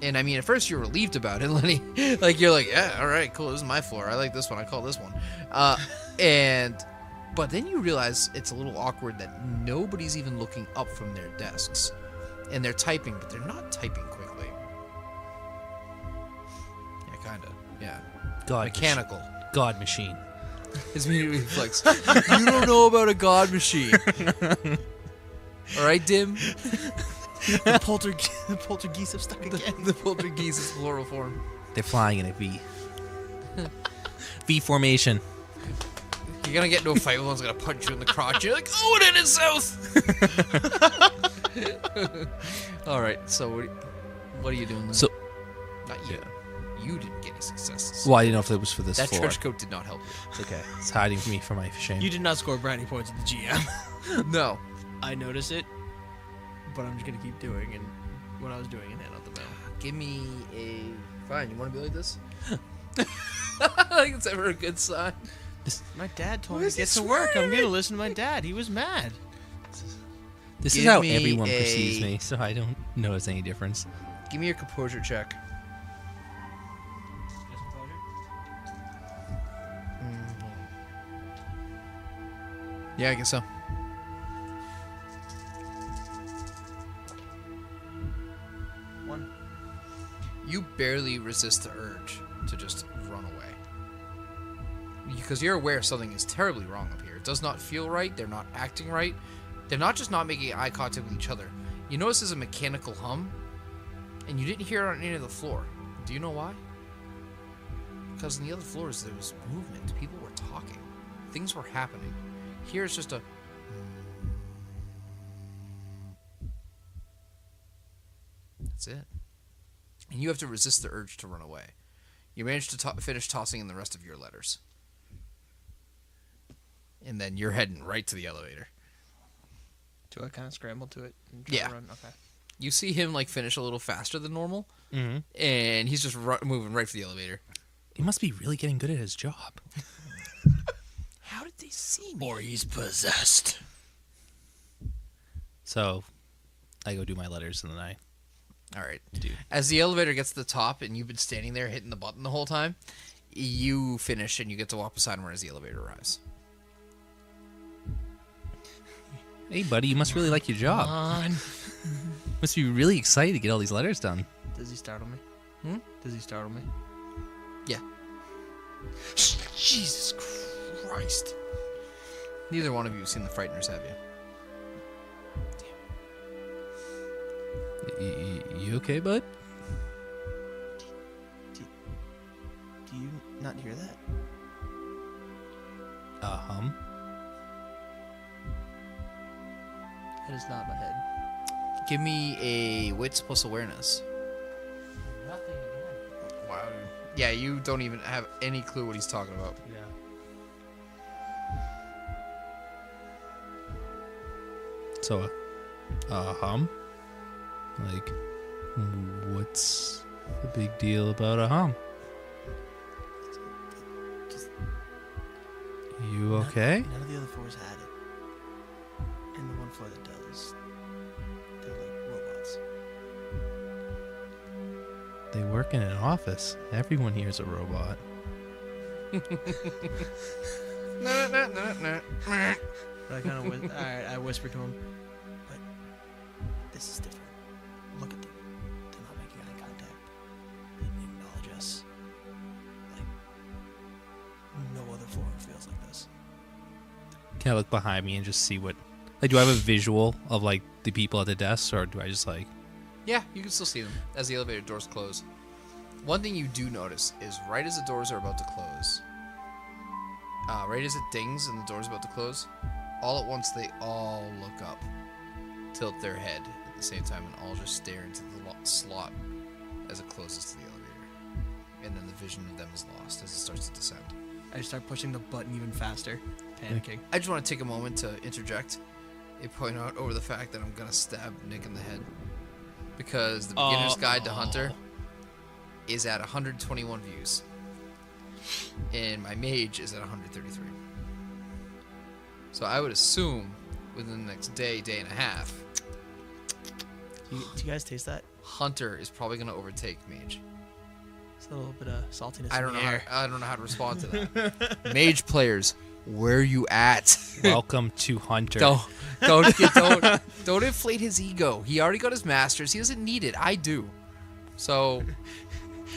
And I mean, at first you're relieved about it, Lenny. Like, you're like, yeah, all right, cool, this is my floor. I like this one. I call this one. But then you realize it's a little awkward that nobody's even looking up from their desks. And they're typing, but they're not typing quickly. Yeah, kind of. Yeah. Mechanical. God machine. His immediate reflex. You don't know about a god machine. All right, Dim? The poltergeist have stuck again. The poltergeist is plural form. They're flying in a V. V formation. You're going to get into a fight, one's going to punch you in the crotch. You're like, oh, it is south. All right, so what are you doing then? So, Not you. You didn't get any successes. well, I didn't know if it was for this That floor. trench coat did not help you. It's okay. It's hiding me from my shame. You did not score brownie points at the GM. No. I noticed it, but I'm just going to keep doing and what I was doing and hand out the mail. Give me a... Fine, you want to be like this? I think it's ever a good sign. My dad told Why me is to get he to work. I'm swearing? going to listen to my dad. He was mad. This Give is how me everyone a- perceives me, so I don't notice any difference. Give me your composure check. Yeah, I guess so. One. You barely resist the urge to just run away. Because you're aware something is terribly wrong up here. It does not feel right. They're not acting right. They're not just not making eye contact with each other. You notice there's a mechanical hum, and you didn't hear it on any of the floor. Do you know why? Because in the other floors there was movement. People were talking. Things were happening. Here it's just a... That's it. And you have to resist the urge to run away. You manage to finish tossing in the rest of your letters. And then you're heading right to the elevator. Do I kind of scramble to it and try Yeah. to run? Okay. You see him like finish a little faster than normal, Mm-hmm. and he's just moving right for the elevator. He must be really getting good at his job. How did they see me? Or he's possessed. So, I go do my letters and then I All right. do. As the elevator gets to the top, and you've been standing there hitting the button the whole time, you finish and you get to walk beside him right as the elevator arrives. Hey, buddy, you must really like your job. Come on. Must be really excited to get all these letters done. Does he startle me? Does he startle me? Yeah. Jesus Christ. Neither one of you have seen the Frighteners, have you? You okay, bud? Do you not hear that? That is not my head. Give me a wits plus awareness. Nothing again. Wow. Yeah, you don't even have any clue what he's talking about. Yeah. So, like, what's the big deal about a hum? Just You okay? none of the other floors had it. And the one floor that does, they're like robots. They work in an office. Everyone here is a robot. But I kind of I whispered to him, but this is different. Look at them. They're not making eye contact. They didn't acknowledge us. Like, no other floor feels like this. Can I look behind me and just see what... Like, do I have a visual of, like, the people at the desks, or do I just, like... Yeah, you can still see them as the elevator doors close. One thing you do notice is right as the doors are about to close, right as it dings and the door's about to close, all at once they all look up, tilt their head at the same time, and all just stare into the slot as it closes to the elevator. And then the vision of them is lost as it starts to descend. I start pushing the button even faster, panicking. I just want to take a moment to interject and point out over the fact that I'm going to stab Nick in the head. Because the Beginner's Guide to Hunter is at 121 views. And my mage is at 133. So I would assume within the next day and a half, Do you guys taste that? Hunter is probably going to overtake mage. It's a little bit of saltiness I in don't the know. air. I don't know how to respond to that. Mage players, where are you at? Welcome to Hunter. Don't inflate his ego. He already got his masters. He doesn't need it. I do. So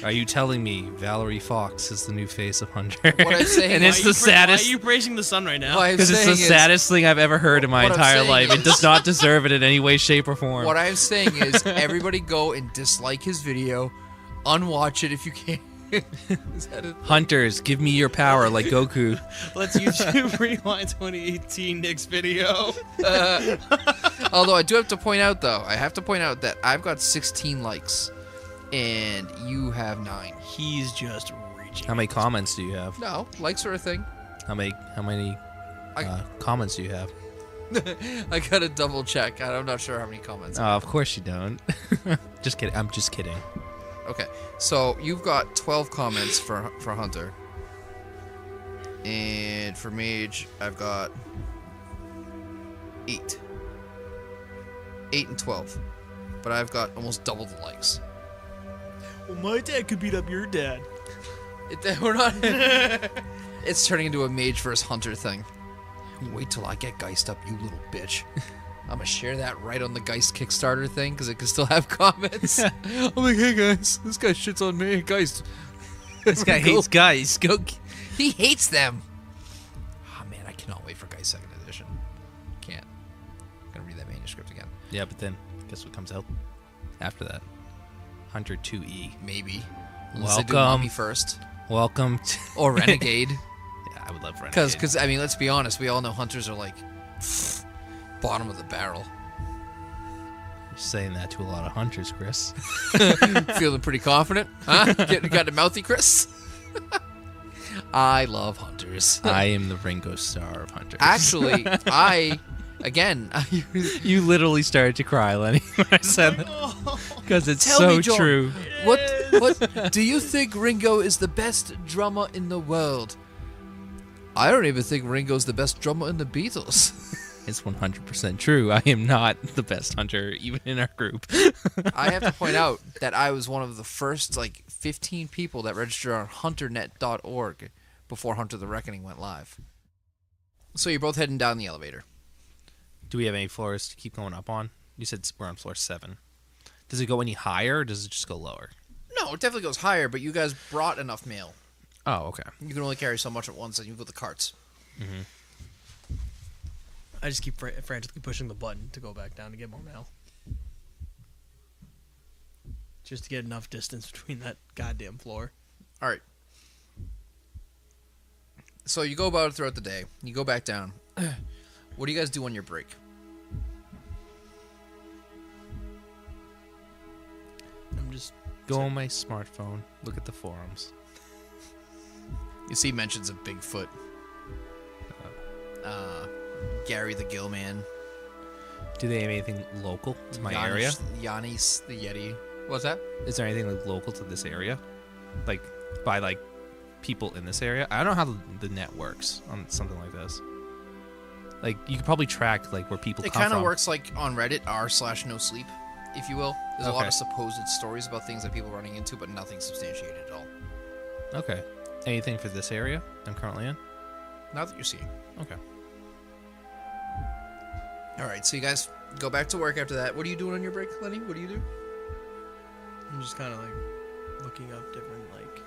Are you telling me Valerie Fox is the new face of Hunter? What I'm saying and is- it's the saddest... Why are you praising the sun right now? what I'm Because it's the saying is- saddest thing I've ever heard in my What I'm entire saying life. It is- does not deserve it in any way, shape, or form. What I'm saying is, everybody go and dislike his video, unwatch it if you can. Is that it? Hunters, give me your power like Goku. Let's YouTube rewind 2018 Nick's video. Although I do have to point out, though, that I've got 16 likes, and you have 9. He's just reaching. How many comments do you have? No, likes are a thing. How many comments do you have? I gotta double check. I'm not sure how many comments. Oh, of course you don't. Just kidding. I'm just kidding. Okay, so you've got 12 comments for Hunter, and for Mage, I've got 8 and 12, but I've got almost double the likes. Well, my dad could beat up your dad. We're not. It's turning into a Mage versus Hunter thing. Wait till I get Geist up, you little bitch. I'm gonna share that right on the Geist Kickstarter thing because it can still have comments. I'm like, hey guys, this guy shits on me. Geist. This guy hates guys. Go. He hates them. Oh man, I cannot wait for Geist 2nd Edition. Can't. I'm gonna read that manuscript again. Yeah, but then guess what comes out after that? Hunter 2E. Maybe. Unless they do Welcome. Mummy first. Welcome to... Or Renegade. Yeah, I would love Renegade. Because I mean, let's be honest. We all know Hunters are like bottom of the barrel. You're saying that to a lot of hunters, Chris. Feeling pretty confident, huh? Got a mouthy, Chris? I love Hunters. I am the Ringo Starr of hunters. Actually, again, You literally started to cry, Lenny, when I said that. Because it's Tell so me, John, true. what do you think Ringo is the best drummer in the world? I don't even think Ringo's the best drummer in the Beatles. It's 100% true. I am not the best hunter, even in our group. I have to point out that I was one of the first 15 people that registered on hunternet.org before Hunter the Reckoning went live. So you're both heading down the elevator. Do we have any floors to keep going up on? You said we're on floor 7. Does it go any higher, or does it just go lower? No, it definitely goes higher, but you guys brought enough mail. Oh, okay. You can only carry so much at once, and you put the carts. I just keep frantically pushing the button to go back down to get more mail. Just to get enough distance between that goddamn floor. All right. So you go about it throughout the day. You go back down. What do you guys do on your break? I'm just... Go on my smartphone, look at the forums. You see mentions of Bigfoot. Gary the Gill Man. Do they have anything local to my area? Yanis the Yeti. What's that? Is there anything like local to this area? Like, by like people in this area? I don't know how the net works on something like this. Like, you could probably track like where people come from. It kind of works like on Reddit, r/no sleep, if you will. There's a lot Okay. of supposed stories about things that people are running into, but nothing substantiated at all. Okay. Anything for this area I'm currently in? Not that you're seeing. Okay. All right, so you guys go back to work after that. What are you doing on your break, Lenny? What do you do? I'm just kind of like looking up different like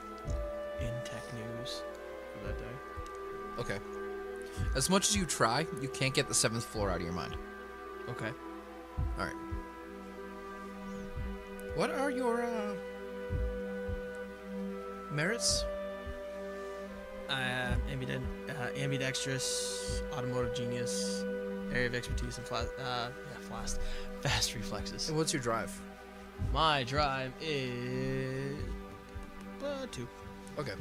in-tech news for that day. Okay. As much as you try, you can't get the 7th floor out of your mind. Okay. All right. What are your merits? Ambidextrous, automotive genius, area of expertise, and fast reflexes. And what's your drive? My drive is 2. Okay.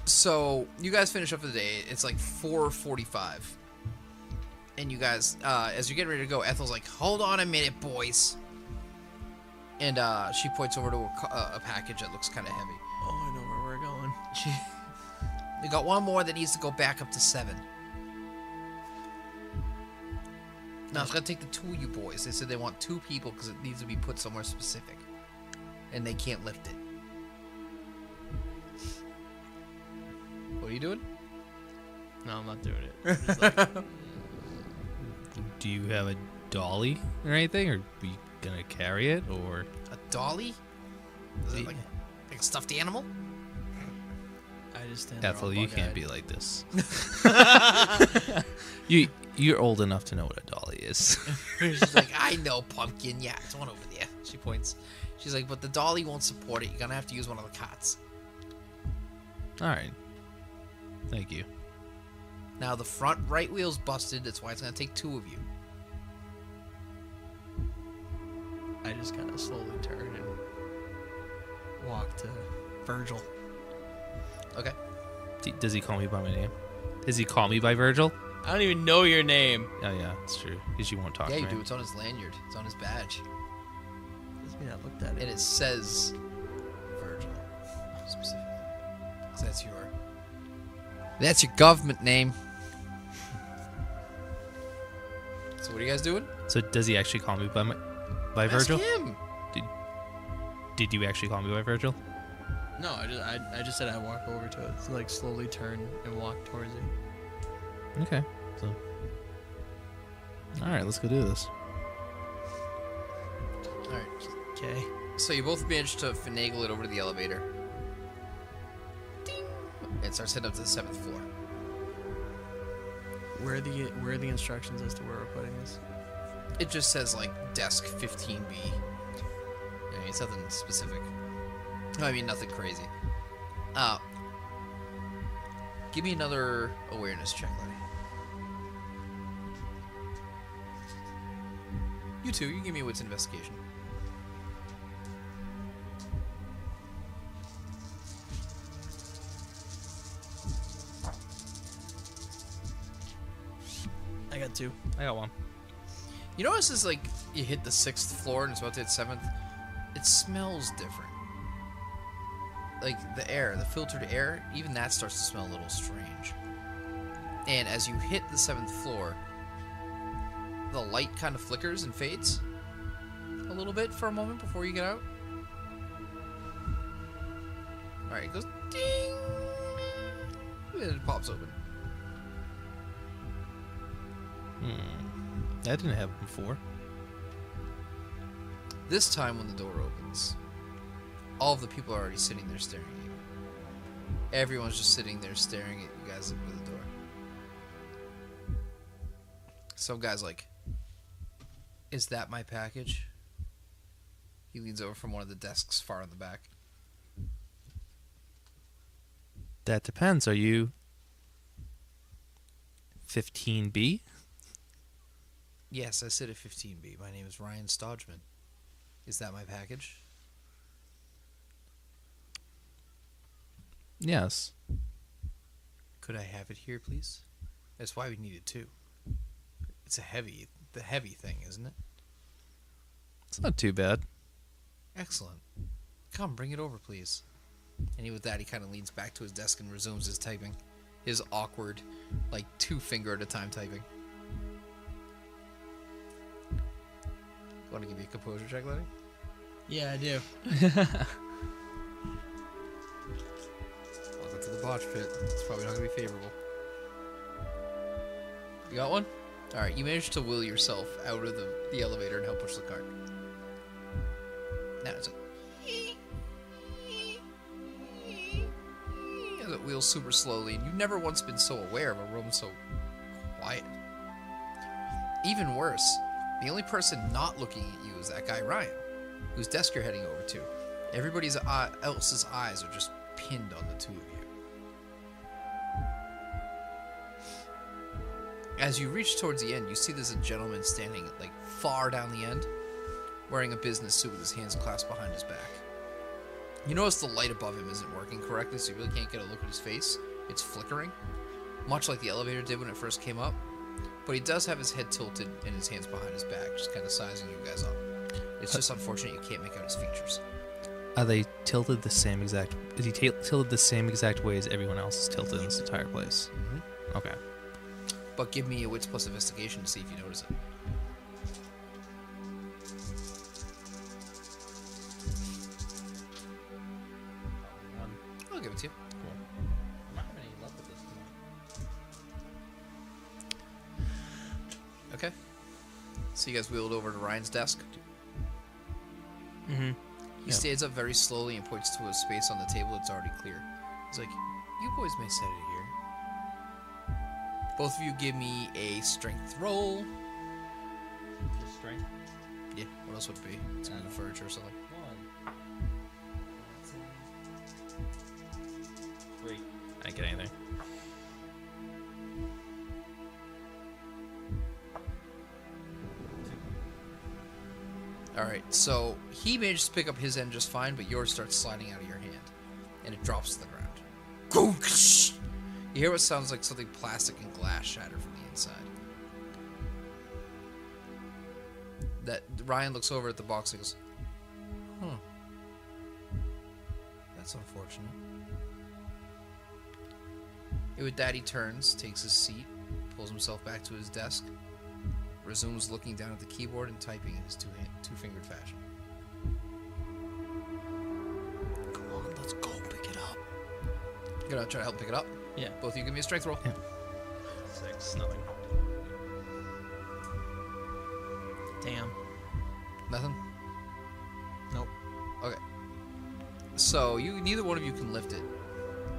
So you guys finish up for the day. It's like 4:45. And you guys, as you're getting ready to go, Ethel's like, "Hold on a minute, boys." And she points over to a package that looks kind of heavy. Oh, I know where we're going. We got one more that needs to go back up to 7. Now, it's going to take the 2 of you boys. They said they want 2 people because it needs to be put somewhere specific. And they can't lift it. What are you doing? No, I'm not doing it. I'm just like, Do you have a dolly or anything, or are you gonna carry it, or A dolly? Is it like a stuffed animal? I just stand there Ethel? all You bug-eyed. can't be like this. You're old enough to know what a dolly is. She's like, "I know, pumpkin. Yeah, it's one over there." She points. She's like, "But the dolly won't support it. You're going to have to use one of the cots." All right. Thank you. Now, the front right wheel's busted. That's why it's going to take 2 of you. I just kind of slowly turn and walk to Virgil. Okay. Does he call me by my name? Does he call me by Virgil? I don't even know your name. Oh yeah, it's true. Because you won't talk Yeah, to you me. do. It's on his lanyard. It's on his badge. Doesn't mean I looked at And it. it says Virgil specifically. So that's your government name. So what are you guys doing? So does he actually call me by Ask Virgil? him. Did you actually call me by Virgil? No, I just said I walk over to it. So like slowly turn and walk towards it. Okay. So. All right, let's go do this. All right. Okay. So you both managed to finagle it over to the elevator. Ding. It starts heading up to the 7th floor. Where are the instructions as to where we're putting this? It just says like desk 15B. I mean, it's nothing specific. I mean, nothing crazy. Give me another awareness check, Lenny. You too. You give me a wits investigation. I got 2. I got one. You notice as like you hit the 6th floor and it's about to hit 7th, it smells different. Like the air, the filtered air, even that starts to smell a little strange. And as you hit the 7th floor, the light kind of flickers and fades a little bit for a moment before you get out. Alright, it goes ding. and it pops open. That didn't happen before. This time when the door opens, all of the people are already sitting there staring at you. Everyone's just sitting there staring at you guys over the door. Some guy's like, "Is that my package?" He leans over from one of the desks far in the back. That depends. Are you 15B? Yes, I sit at 15B. My name is Ryan Stodgman. Is that my package? Yes. Could I have it here, please? That's why we need it too. It's the heavy thing, isn't it? It's not too bad. Excellent. Come, bring it over, please. And with that, he kind of leans back to his desk and resumes his typing. His awkward, like 2-finger at a time typing. Want to give me a composure check, Lenny? Yeah, I do. Welcome to the botch pit. It's probably not going to be favorable. You got one? Alright, you managed to will yourself out of the elevator and help push the cart. Now it's like... as it wheels super slowly, and you've never once been so aware of a room so quiet. Even worse, the only person not looking at you is that guy Ryan, whose desk you're heading over to. Everybody else's eyes are just pinned on the two of you. As you reach towards the end, you see there's a gentleman standing like far down the end, wearing a business suit with his hands clasped behind his back. You notice the light above him isn't working correctly, so you really can't get a look at his face. It's flickering, much like the elevator did when it first came up. But he does have his head tilted and his hands behind his back, just kind of sizing you guys up. It's just unfortunate you can't make out his features. Are they tilted the same exact... Is he tilted the same exact way as everyone else is tilted in this entire place? Mm-hmm. Okay. But give me a wits plus investigation to see if you notice it. I'll give it to you. Cool. I'm not having any luck with this tonight. Okay. So you guys wheeled over to Ryan's desk. Mm-hmm. He stands up very slowly and points to a space on the table that's already clear. He's like, "You boys may set it here." Both of you give me a strength roll. Just strength? Yeah, what else would it be? It's kind of furniture or something. 1. 3. I didn't get anything. Alright, so he managed to pick up his end just fine, but yours starts sliding out of your hand, and it drops to the ground. Goosh! You hear what sounds like something plastic and glass shatter from the inside. That Ryan looks over at the box and goes, "Huh. That's unfortunate." And with that, he turns, takes his seat, pulls himself back to his desk, resumes looking down at the keyboard and typing in his two-fingered fashion. Come on, let's go pick it up. You gonna try to help pick it up? Yeah. Both of you give me a strength roll. Yeah. 6. Nothing. Damn. Nothing? Nope. Okay. So neither one of you can lift it.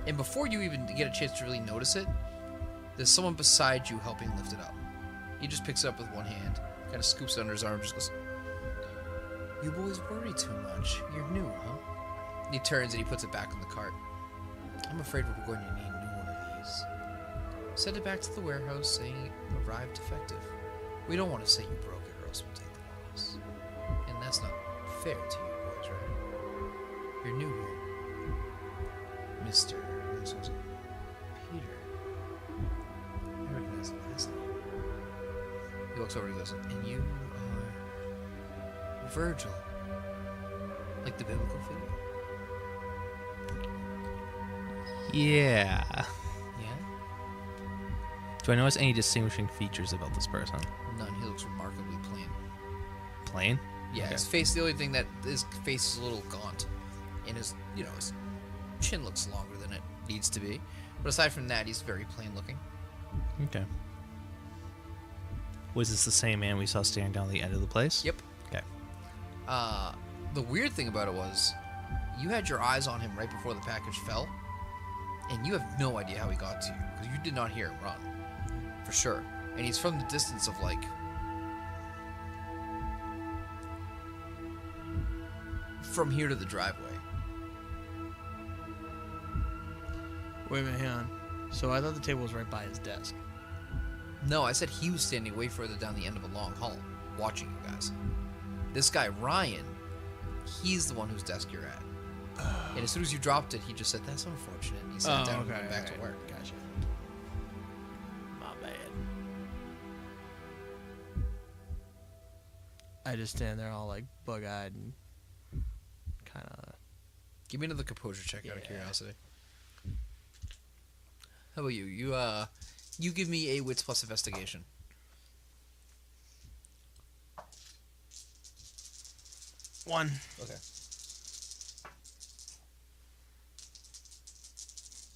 And before you even get a chance to really notice it, there's someone beside you helping lift it up. He just picks it up with one hand, kind of scoops it under his arm, just goes, "You boys worry too much. You're new, huh?" And he turns and he puts it back in the cart. "I'm afraid we're going to need a new one of these. Send it back to the warehouse saying it arrived defective. We don't want to say you broke it or else we'll take the loss. And that's not fair to you boys, right? You're new here. Mr. Peter. I recognize the last name." He looks over and he goes, "And you are Virgil. Like the biblical figure?" Yeah. "Yeah? Do I notice any distinguishing features about this person? None. He looks remarkably plain." Plain? Yeah, Okay. his face, the only thing that his face is a little gaunt. And his chin looks longer than it needs to be. But aside from that, he's very plain looking. Okay. Was this the same man we saw staring down the end of the place? Yep. Okay. The weird thing about it was, you had your eyes on him right before the package fell, and you have no idea how he got to you, because you did not hear him run. For sure. And he's from the distance of, like, from here to the driveway. Wait a minute, hang on. So I thought the table was right by his desk. No, I said he was standing way further down the end of a long hall, watching you guys. This guy, Ryan, he's the one whose desk you're at. And as soon as you dropped it, he just said, "That's unfortunate." And he sat down and went back to work. Gotcha. My bad. I just stand there all like bug-eyed and kind of. Give me another composure check out of Yeah. curiosity. How about you? You give me a wits plus investigation. One. Okay.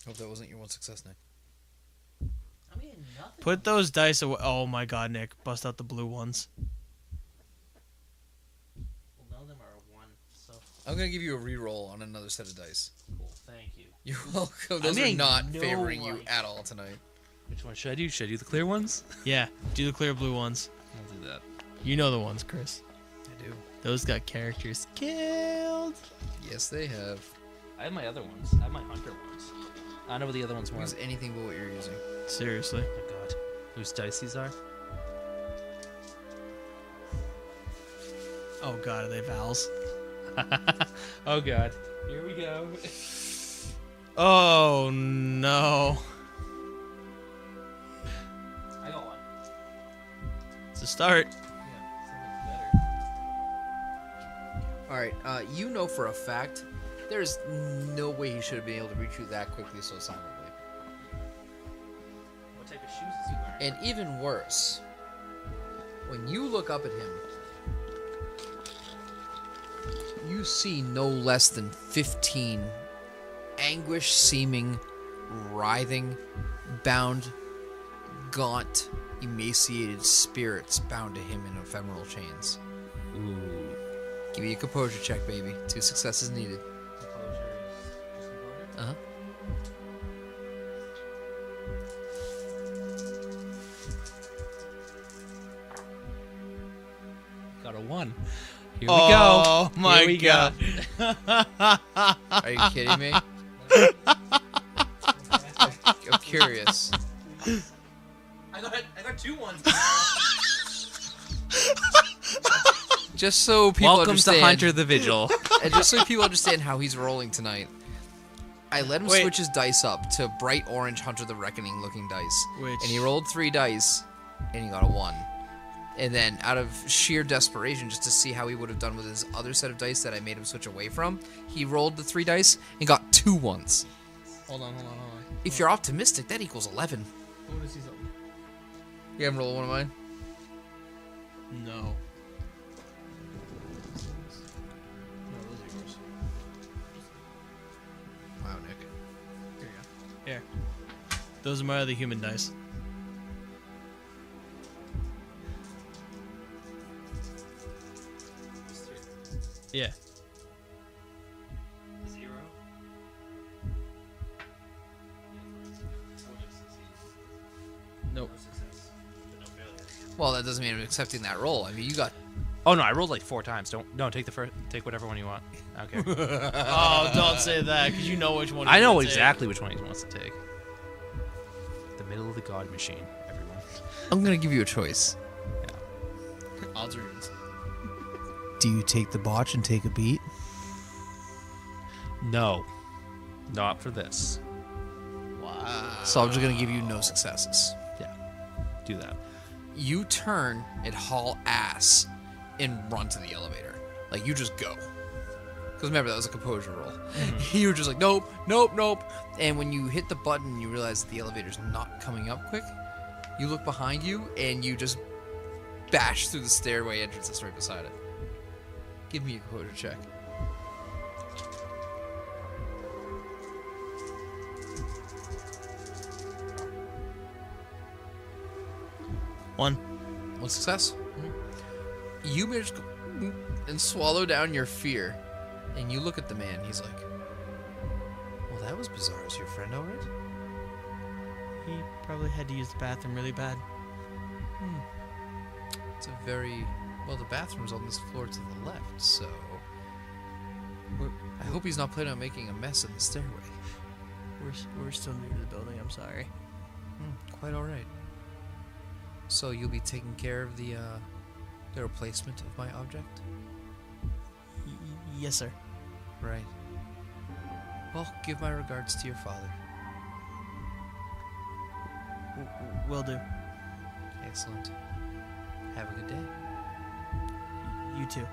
Hope that wasn't your one success, Nick. I mean, nothing. Put those dice away. Oh my god, Nick. Bust out the blue ones. Well, none of them are a 1, so I'm gonna give you a reroll on another set of dice. cool. Thank you. You're welcome. Those are mean, not no favoring you light. at all tonight. Which one should I do? Should I do the clear ones? Yeah, do the clear blue ones. I'll do that. You know the ones, Chris. I do. Those got characters killed. Yes, they have. I have my other ones. I have my hunter ones. I don't know what the other ones were. Use anything but what you're using. Seriously. Oh god. Whose dice these are? Oh god, are they vowels? Oh god. Here we go. Oh no. I got one. It's a start. Yeah, something's better. All right. You know for a fact, there's no way he should have been able to reach you that quickly so silently. What type of shoes is he wearing? And even worse, when you look up at him, you see no less than 15 anguish-seeming, writhing, bound, gaunt, emaciated spirits bound to him in ephemeral chains. Ooh. Give me a composure check, baby. 2 successes needed. Composure is just composure? Uh-huh. Got a 1. Here we Oh go. my Here we god. Are you kidding me? I'm curious. I got 2 ones. Just so people Welcome understand, to Hunter the Vigil. and just so people understand how he's rolling tonight, I let him Wait. switch his dice up to bright orange Hunter the Reckoning looking dice. Which- And he rolled 3 dice, and he got a 1. And then, out of sheer desperation, just to see how he would have done with his other set of dice that I made him switch away from, he rolled the 3 dice and got 2 ones. Hold on. If you're optimistic, that equals 11. I want to see something. You haven't rolled one of mine? No. No, those are yours. Wow, Nick. Here you go. Here. Those are my other human dice. Yeah. 0. Nope. Well, that doesn't mean I'm accepting that roll. I mean, you got... Oh no, I rolled like 4 times. Don't take the first. Take whatever one you want. Okay. Oh, don't say that, because you know which one. I you're know gonna take. exactly which one he wants to take. The middle of the God machine, everyone. I'm going to give you a choice. Odds or ends. Do you take the botch and take a beat? No, not for this. Wow. So I'm just going to give you no successes. Yeah, do that. You turn and haul ass and run to the elevator. Like, you just go. Because remember, that was a composure roll. You were just like, nope, nope, nope. And when you hit the button and you realize that the elevator's not coming up quick, you look behind you and you just bash through the stairway entrance that's right beside it. Give me a composure check. 1. One success. You manage to and swallow down your fear, and you look at the man. He's like, "Well, that was bizarre. Is your friend all right?" He probably had to use the bathroom really bad. It's a very well. The bathroom's on this floor to the left, so I hope he's not planning on making a mess in the stairway. We're still new to the building. I'm sorry. Quite all right. So you'll be taking care of the replacement of my object, Yes, sir. right? Well, give my regards to your father. Will do. Excellent. Have a good day. You too.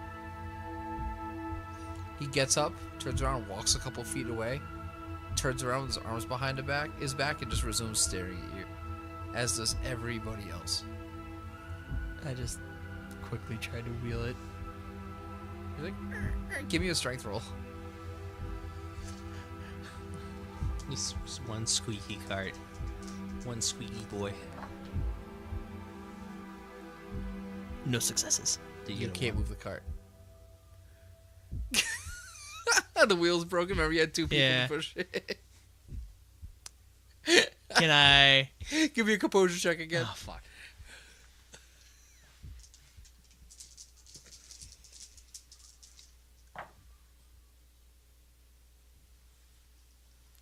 He gets up, turns around, walks a couple feet away, turns around with his arms behind his back, and just resumes staring at you, as does everybody else. I just quickly tried to wheel it. He's like, give me a strength roll. Just one squeaky cart. One squeaky boy. No successes. You can't move the cart. The wheel's broken. Remember, you had 2 people Yeah. to push it. Can I? Give me a composure check again. Oh fuck.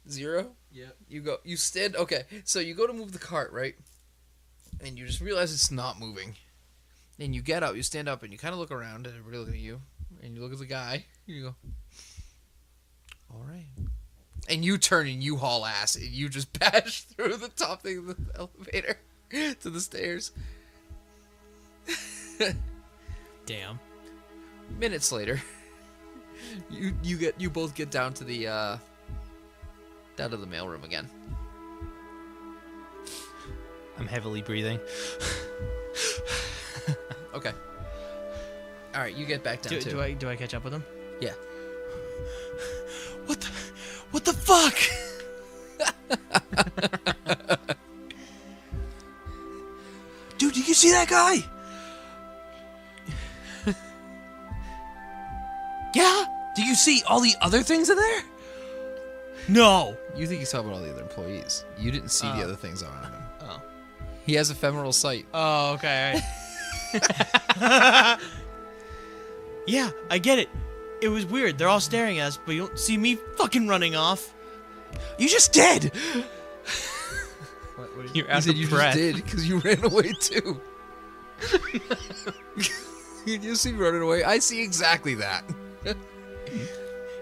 Zero? Yep. You stand, okay, so you go to move the cart, right? And you just realize it's not moving. And you get up, you stand up, and you kind of look around, and everybody looking at you. And you look at the guy, and you go, all right. And you turn and you haul ass, and you just bash through the top thing of the elevator to the stairs. Damn. Minutes later, you both get down to the mailroom again. I'm heavily breathing. Okay. All right, you get back down too. Do I catch up with him? Yeah. What the fuck? Dude, did you see that guy? Yeah? Do you see all the other things in there? No. You think he's talking about all the other employees. You didn't see the Oh. other things around him. Oh. He has ephemeral sight. Oh, okay. All right. Yeah, I get it. It was weird. They're all staring at us, but you don't see me fucking running off. You just did! What You're He out said of you breath. just did because you ran away too. You see me running away. I see exactly that.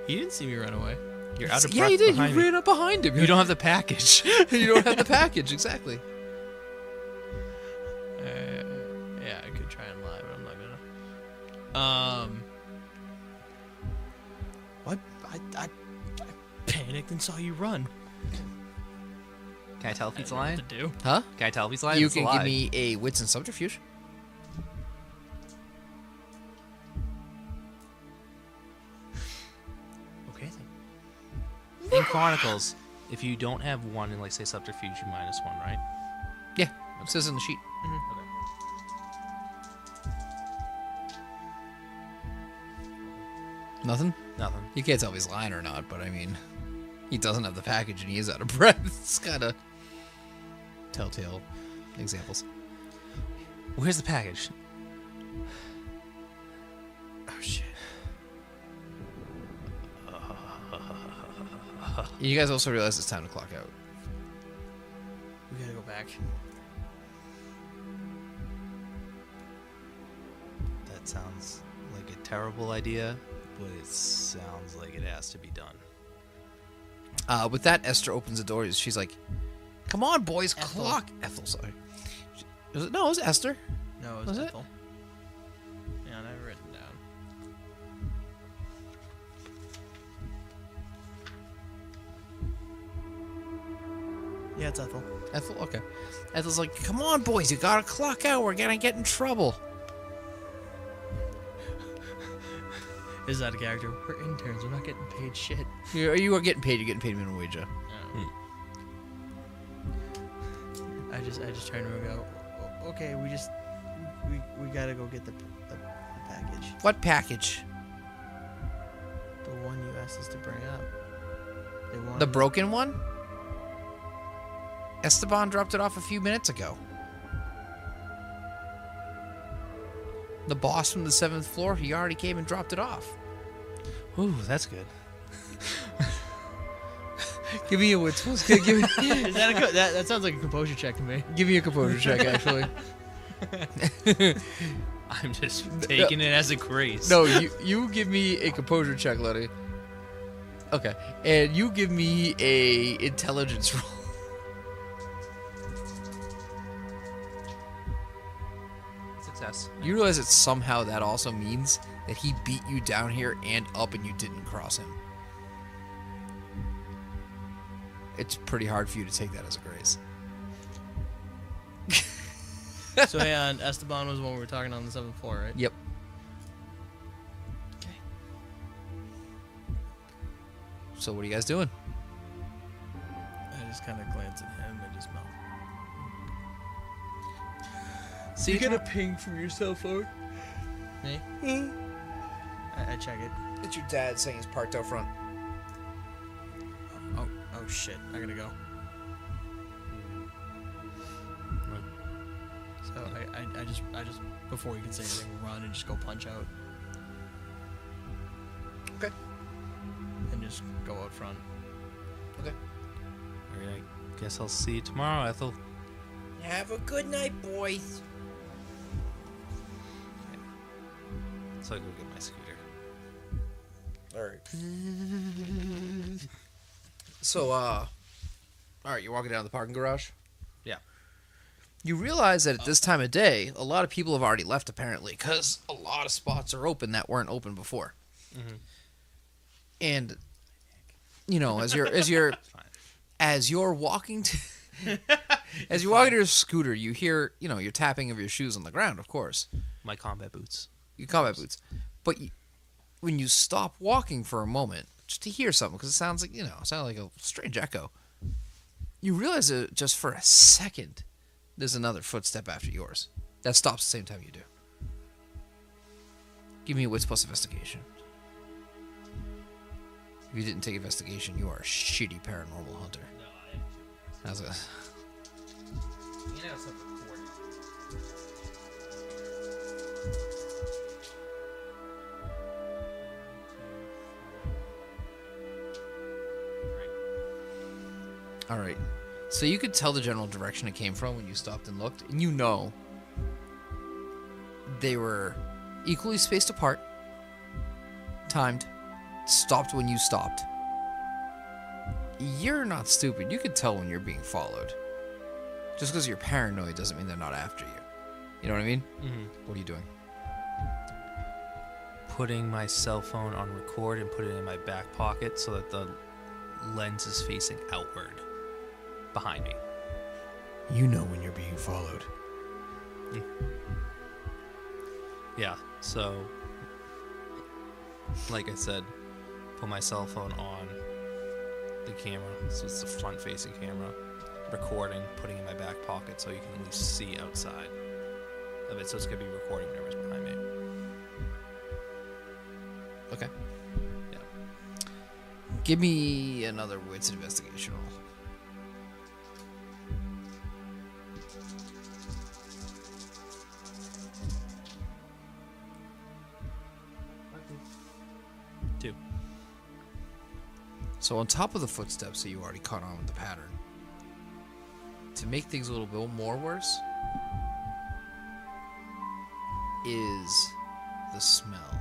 He didn't see me run away. You're out of Yeah, breath you did. behind You me. ran up behind him. You don't have the package. You don't have the package exactly. Yeah, I could try and lie, but I'm not gonna. What? I panicked and saw you run. Can I tell if he's I didn't know lying? what to do. Huh? Can I tell if he's lying? You It's a can lie. give me a wits and subterfuge. Okay then. In Chronicles, if you don't have one in, like, say, subterfuge, you minus one, right? Yeah, it says in the sheet. Nothing. Nothing. You can't tell if he's lying or not, but I mean, he doesn't have the package and he is out of breath. It's kind of telltale examples. Where's the package? Oh shit. You guys also realize it's time to clock out. We gotta go back. That sounds like a terrible idea, but it sounds like it has to be done. With that, Esther opens the door. She's like, "Come on, boys, Ethel. clock." Ethel, sorry. No, it was Esther. No, it Was it? Ethel. Yeah, I never written down. Yeah, it's Ethel. Ethel, okay. Ethel's like, "Come on, boys, you gotta clock out. We're gonna get in trouble." Is that a character? We're interns. We're not getting paid shit. You are getting paid. You're getting paid minimum wage. I just turned to her and go, Okay, we gotta go get the package. What package? The one you asked us to bring up. They want The broken one? Esteban dropped it off a few minutes ago. The boss from the 7th floor, he already came and dropped it off. Ooh, that's good. Give me a wits. Give me, Is that that sounds like a composure check to me. give me a composure check, actually. I'm just taking it as a grace. No, you give me a composure check, Letty. Okay, and you give me a intelligence roll. Success. You realize that somehow that also means that he beat you down here and up and you didn't cross him. It's pretty hard for you to take that as a grace. So yeah, and Esteban was the one we were talking on the 7th floor, right? Yep. Okay. So what are you guys doing? I just kind of glance at him and just mouth. So You get a ping from your cell phone? Me? I check it. It's your dad saying he's parked out front. Oh shit! I gotta go. So I just before you can say anything, run and just go punch out. Okay. And just go out front. Okay. Alright, guess I'll see you tomorrow, Ethel. Have a good night, boys. So I go get my scooter. All right. So, all right, you're walking down to the parking garage? Yeah. You realize that at this time of day, a lot of people have already left, apparently, because a lot of spots are open that weren't open before. Mm-hmm. And, you know, as you're walking to as you're walking to your scooter, you hear, you know, your tapping of your shoes on the ground, of course. My combat boots. Your combat boots. But when you stop walking for a moment, just to hear something, because it sounds like, you know, it sounds like a strange echo, you realize that just for a second, there's another footstep after yours. That stops the same time you do. Give me a wits plus investigation. If you didn't take investigation, you are a shitty paranormal hunter. No, I have two. How's that? You can have stuff recorded. All right. So you could tell the general direction it came from when you stopped and looked, and you know they were equally spaced apart, timed, stopped when you stopped. You're not stupid. You could tell when you're being followed. Just because you're paranoid doesn't mean they're not after you. You know what I mean? Mm-hmm. What are you doing? Putting my cell phone on record and put it in my back pocket so that the lens is facing outward behind me. You know when you're being followed. Yeah, so like I said, put my cell phone on the camera, so it's the front-facing camera, recording, putting it in my back pocket so you can at least see outside of it, so it's going to be recording whatever's behind me. Okay. Yeah. Give me another wits investigation roll. Two. So on top of the footsteps that you already caught on with the pattern, to make things a little bit more worse, is the smell.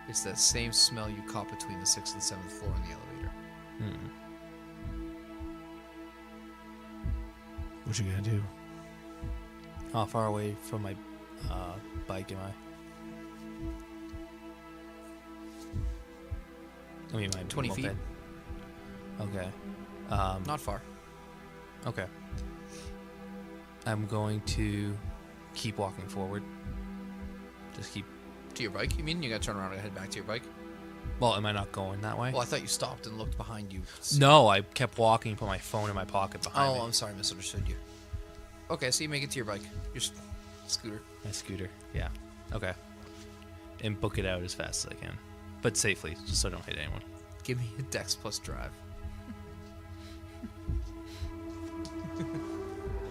It's that same smell you caught between the 6th and 7th floor in the elevator. What you gonna do? How far away from my bike am I? I mean, my 20 feet. moped. Okay. Not far. Okay. I'm going to keep walking forward. Just keep. To your bike, you mean? You gotta turn around and head back to your bike? Well, am I not going that way? Well, I thought you stopped and looked behind you. No, I kept walking, put my phone in my pocket behind me. Oh, I'm sorry, misunderstood you. Okay, so you make it to your bike. Your scooter. My scooter. Yeah. Okay. And book it out as fast as I can, but safely, just so I don't hit anyone. Give me a Dex plus drive. I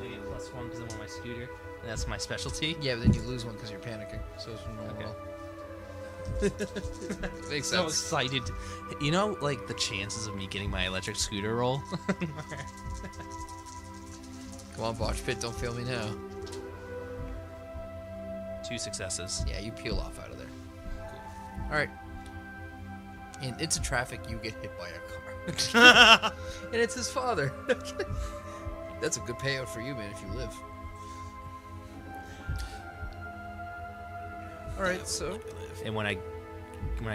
get +1 because I'm on my scooter. And that's my specialty. Yeah, but then you lose one because you're panicking. So it's normal. Okay. Makes So sense. excited. You know, like the chances of me getting my electric scooter roll. Come on, Botch Pit, don't fail me now. 2 successes. Yeah, you peel off out of there. All right. And into traffic, you get hit by a car. And it's his father. That's a good payout for you, man, if you live. All right, so And when I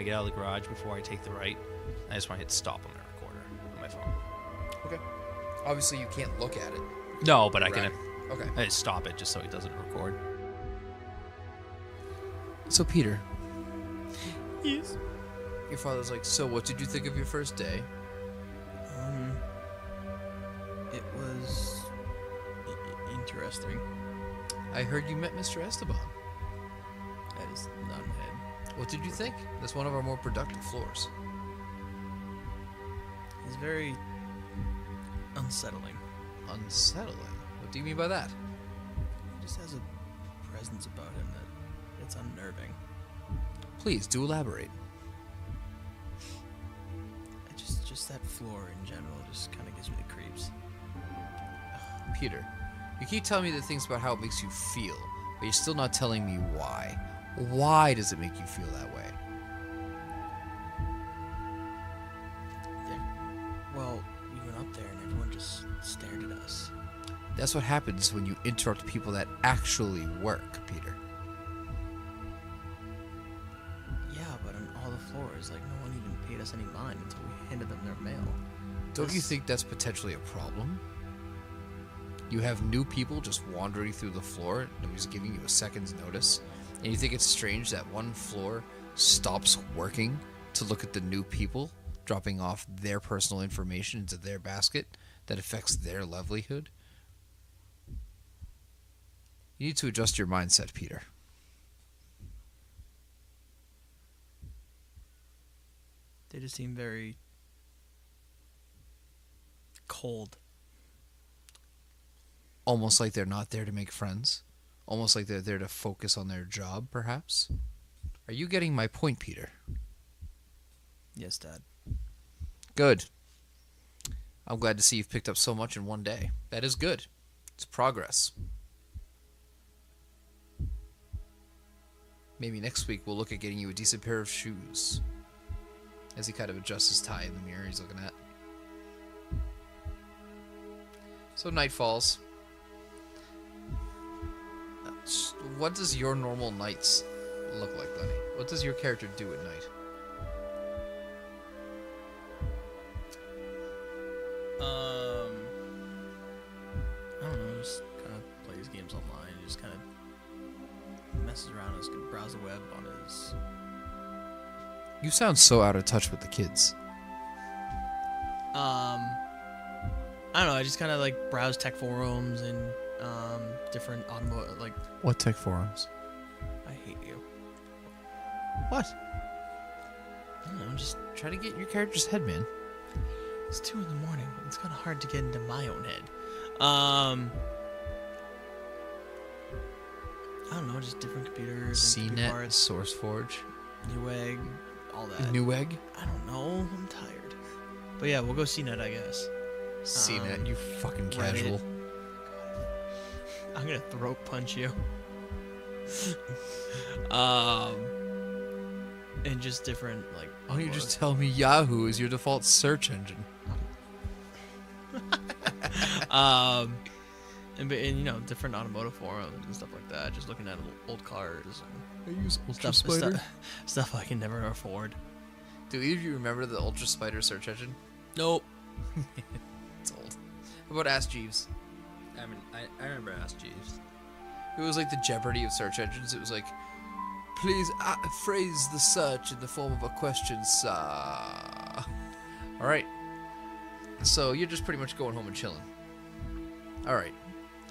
get out of the garage before I take the right, I just want to hit stop on the recorder on my phone. okay. Obviously, you can't look at it. No, but I Right. can Okay. I just stop it just so it doesn't record. So Peter, Yes. your father's like, so what did you think of your first day? It was interesting. I heard you met Mr. Esteban. That is not in my head. What did you think? That's one of our more productive floors. He's very unsettling. Unsettling? What do you mean by that? He just has a presence about him that it's unnerving. Please, do elaborate. Just that floor in general just kind of gives me the creeps. Peter, you keep telling me the things about how it makes you feel, but you're still not telling me why. Why does it make you feel that way? Well, we went up there and everyone just stared at us. That's what happens when you interrupt people that actually work, Peter. Yeah, but on all the floors, like no one even paid us any mind until we handed them their mail. Don't you think that's potentially a problem? You have new people just wandering through the floor, nobody's giving you a second's notice, and you think it's strange that one floor stops working to look at the new people, dropping off their personal information into their basket that affects their livelihood? You need to adjust your mindset, Peter. They just seem very cold. Almost like they're not there to make friends. Almost like they're there to focus on their job, perhaps. Are you getting my point, Peter? Yes, Dad. Good. I'm glad to see you've picked up so much in one day. That is good. It's progress. Maybe next week we'll look at getting you a decent pair of shoes. As he kind of adjusts his tie in the mirror he's looking at. So night falls. What does your normal nights look like, Lenny? What does your character do at night? I don't know, just kind of plays games online, just kind of messes around, just browse the web on his... You sound so out of touch with the kids. I don't know, I just kind of like browse tech forums and different automotive, like, What tech forums? I hate you. What? I don't know, just, Try to get in your character's head, man. it's 2 in the morning. It's kind of hard to get into my own head. I don't know, just different computers, and computer CNET, parts, SourceForge, Newegg, all that. Newegg, I don't know, I'm tired. But yeah, we'll go CNET, I guess. CNET, you fucking casual. I'm gonna throat punch you. And just different, like... Why don't you just tell me Yahoo is your default search engine? and you know, different automotive forums and stuff like that. Just looking at old cars and I use stuff I can never afford. Do either of you remember the Ultra Spider search engine? Nope. It's old. How about Ask Jeeves? I mean, I remember Ask Jeeves. It was like the Jeopardy of search engines. It was like, please phrase the search in the form of a question, sir. All right. So you're just pretty much going home and chilling. All right.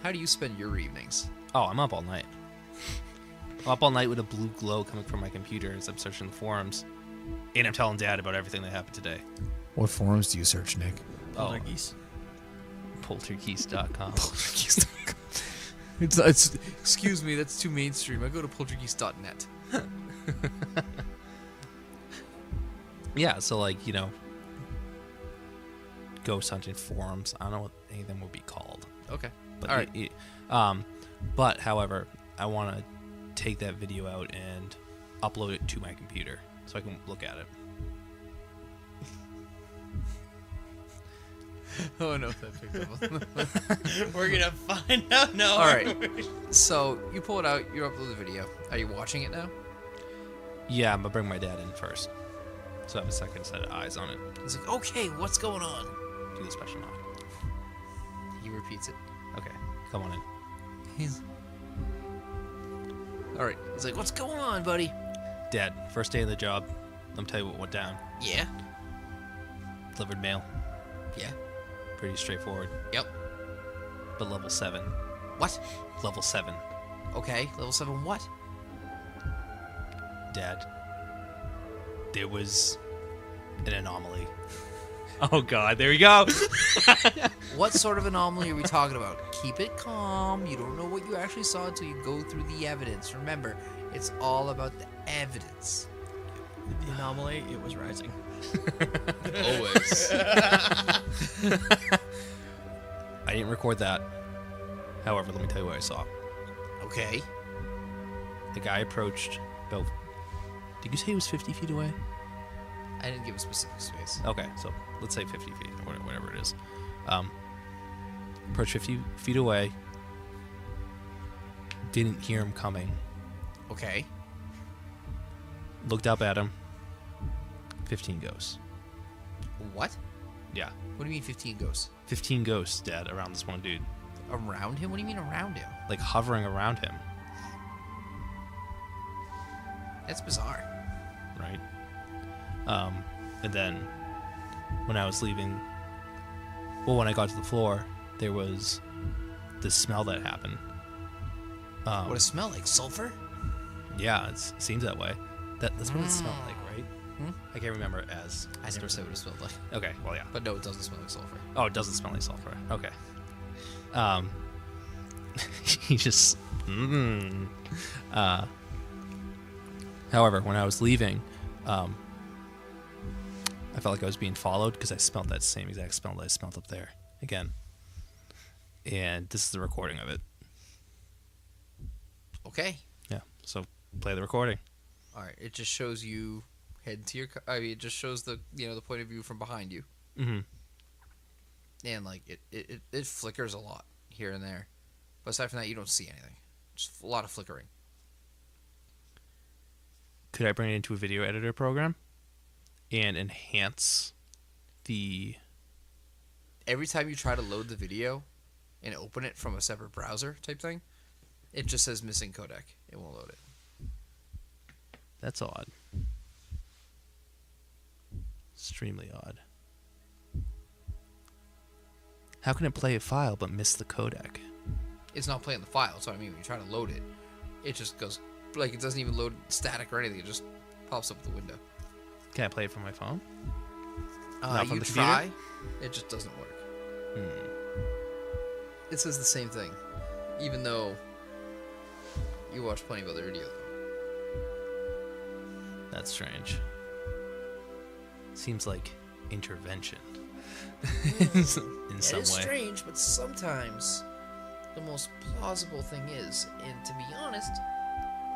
How do you spend your evenings? Oh, I'm up all night. I'm up all night with a blue glow coming from my computer as I'm searching the forums. And I'm telling Dad about everything that happened today. What forums do you search, Nick? Poltergeist. Poltergeist.com. Poltergeist.com. It's excuse me, that's too mainstream. I go to poltergeist.net. Yeah, so like, you know, ghost hunting forums. I don't know what any of them would be called. Okay. But All right. But however, I want to take that video out and upload it to my computer so I can look at it. Oh no, that picked up. We're gonna find out now. All right. So you pull it out. You upload the video. Are you watching it now? Yeah, I'm gonna bring my dad in first, so I have a second set of eyes on it. He's like, okay, what's going on? Do the special knock. He repeats it. Okay, come on in. He's all right. He's like, what's going on, buddy? Dad, first day of the job. Let me tell you what went down. Yeah. Delivered mail. Yeah. Pretty straightforward. Yep. But level 7. What? Level 7. Okay. Level 7 what? Dad, there was an anomaly. Oh God, there we go. What sort of anomaly are we talking about? Keep it calm. You don't know what you actually saw until you go through the evidence. Remember, it's all about the evidence. The anomaly, it was rising. Always. I didn't record that. However, let me tell you what I saw. Okay. The guy approached about... Did you say he was 50 feet away? I didn't give a specific space. Okay, so let's say 50 feet, or whatever it is. Approached 50 feet away. Didn't hear him coming. Okay. Looked up at him. 15 ghosts. What? Yeah. What do you mean 15 ghosts? 15 ghosts, Dad, around this one dude. Around him? What do you mean around him? Like hovering around him, That's bizarre. right? And then when I was leaving, well, when I got to the floor, there was this smell that happened. What does it smell like? Sulfur? Yeah, it seems that way. That's what it smelled like, right? Hmm? I can't remember it as. I never said what it smelled like. Okay, well, yeah. But no, it doesn't smell like sulfur. Oh, it doesn't smell like sulfur. Okay. He just. However, when I was leaving, I felt like I was being followed because I smelled that same exact smell that I smelled up there again. And this is the recording of it. Okay. Yeah. So play the recording. All right. It just shows you head to your. I mean, it just shows the the point of view from behind you, Mm-hmm. and like it flickers a lot here and there, but aside from that, you don't see anything. Just a lot of flickering. Could I bring it into a video editor program and enhance the... Every time you try to load the video and open it from a separate browser type thing, it just says missing codec. It won't load it. That's odd. Extremely odd. How can it play a file but miss the codec? It's not playing the file. That's what I mean. When you try to load it, it just goes like it doesn't even load static or anything. It just pops up the window. Can I play it from my phone? Not from You the try, it just doesn't work. Hmm. It says the same thing, even though you watch plenty of other videos. That's strange. Seems like intervention. In some It is way. strange, but sometimes the most plausible thing is, and to be honest,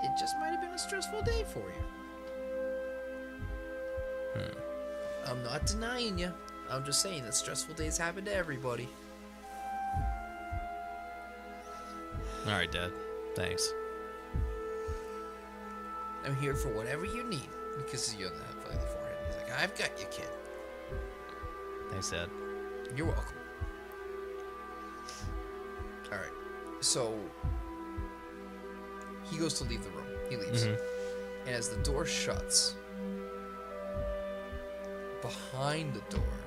it just might have been a stressful day for you. I'm not denying you. I'm just saying that stressful days happen to everybody. Alright, Dad. Thanks. I'm here for whatever you need, because you don't have like the forehead. He's like, I've got you, kid. Thanks, Dad. You're welcome. Alright, so he goes to leave the room. He leaves. Mhm. And as the door shuts, behind the door,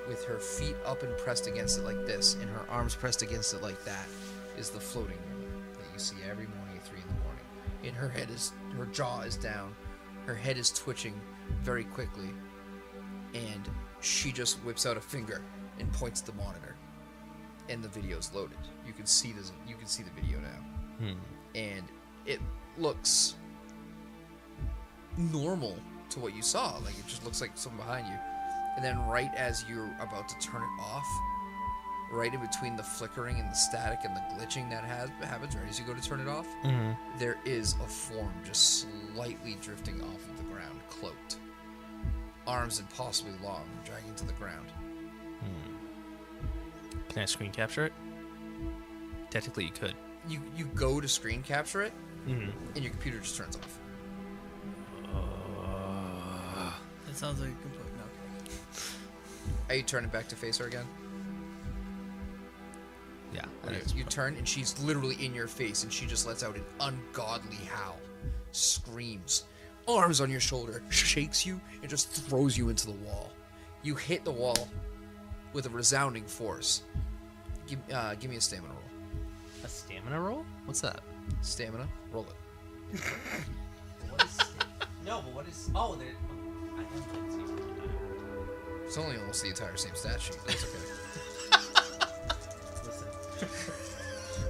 with her feet up and pressed against it like this, and her arms pressed against it like that, is the floating woman that you see every morning at 3 in the morning. And her jaw is down, her head is twitching very quickly, and she just whips out a finger and points at the monitor, and the video's loaded. You can see the video now, and it looks normal to what you saw. Like, it just looks like someone behind you. And then right as you're about to turn it off, right in between the flickering and the static and the glitching that happens right as you go to turn it off, there is a form just slightly drifting off of the ground, cloaked. Arms impossibly long, dragging to the ground. Can I screen capture it? Technically, you could. You go to screen capture it, and your computer just turns off. That sounds like a complete no. Are you turning back to face her again? Yeah. You turn, and she's literally in your face, and she just lets out an ungodly howl, screams, arms on your shoulder, shakes you, and just throws you into the wall. You hit the wall with a resounding force. Give me a stamina roll. A stamina roll? What's that? Stamina, roll it. What is? No, but what is? Oh, there. I have stamina. It's only almost the entire same stat sheet. That's okay. Listen.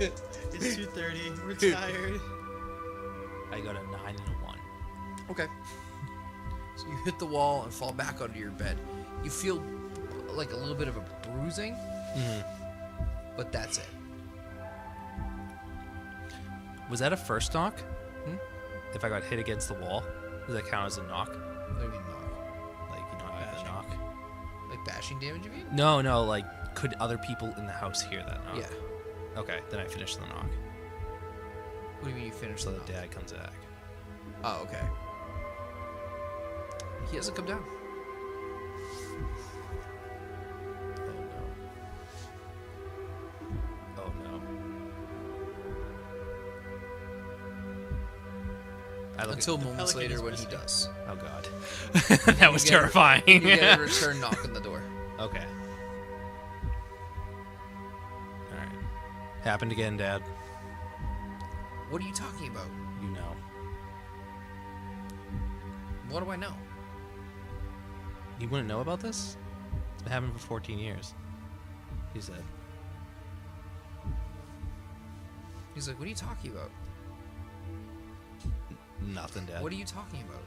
It's 2:30. We're tired. I got a 9 and a 1. Okay. So you hit the wall and fall back onto your bed. You feel like a little bit of a bruising, but that's it. Was that a first knock? If I got hit against the wall, does that count as a knock? What do you mean knock? Like, you know, I have a knock? Like bashing damage, you mean? No, like, could other people in the house hear that knock? Yeah. Okay, then I finished the knock. What do you mean you finished So the the knock? dad comes back. Oh, okay. He hasn't come down. Oh no. I look Until at, moments pelican later is when he missing. does. oh god. That was You get a- terrifying. You get a return knock on the door. Okay. Alright. Happened again, Dad. What are you talking about? You know. What do I know? You wouldn't know about this? It's been happening for 14 years. He said. He's like, what are you talking about? Nothing, Dad. What are you talking about?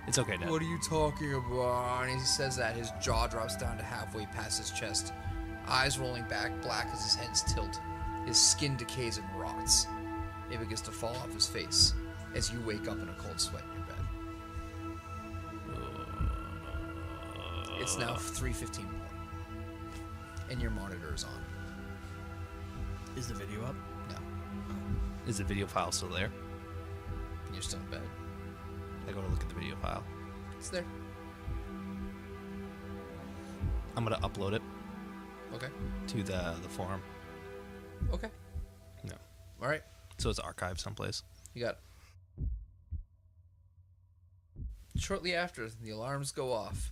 It's okay, Dad. What are you talking about? And he says that, his jaw drops down to halfway past his chest. Eyes rolling back, black as his head's tilt. His skin decays and rots. It begins to fall off his face as you wake up in a cold sweat in your bed. It's now 3:15 in the morning, and your monitor is on. Is the video up? No, Is the video file still there? you're still in bed. I go to look at the video file. It's there. I'm gonna upload it Okay. to the forum. Okay. No. All right. So it's archived someplace. You got. Shortly after, the alarms go off.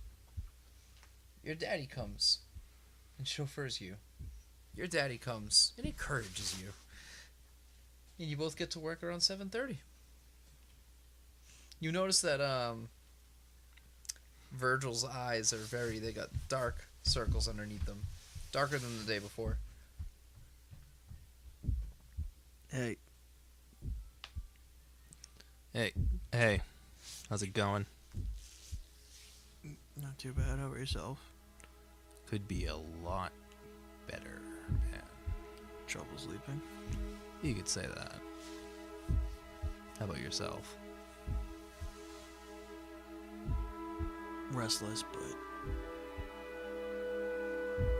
Your daddy comes and chauffeurs you. Your daddy comes and encourages you. And you both get to work around 7:30. You notice that Virgil's eyes are they got dark circles underneath them. Darker than the day before. Hey, Hey, how's it going? not too bad. How about yourself? Could be a lot better, man. Trouble sleeping? You could say that. How about yourself? Restless, but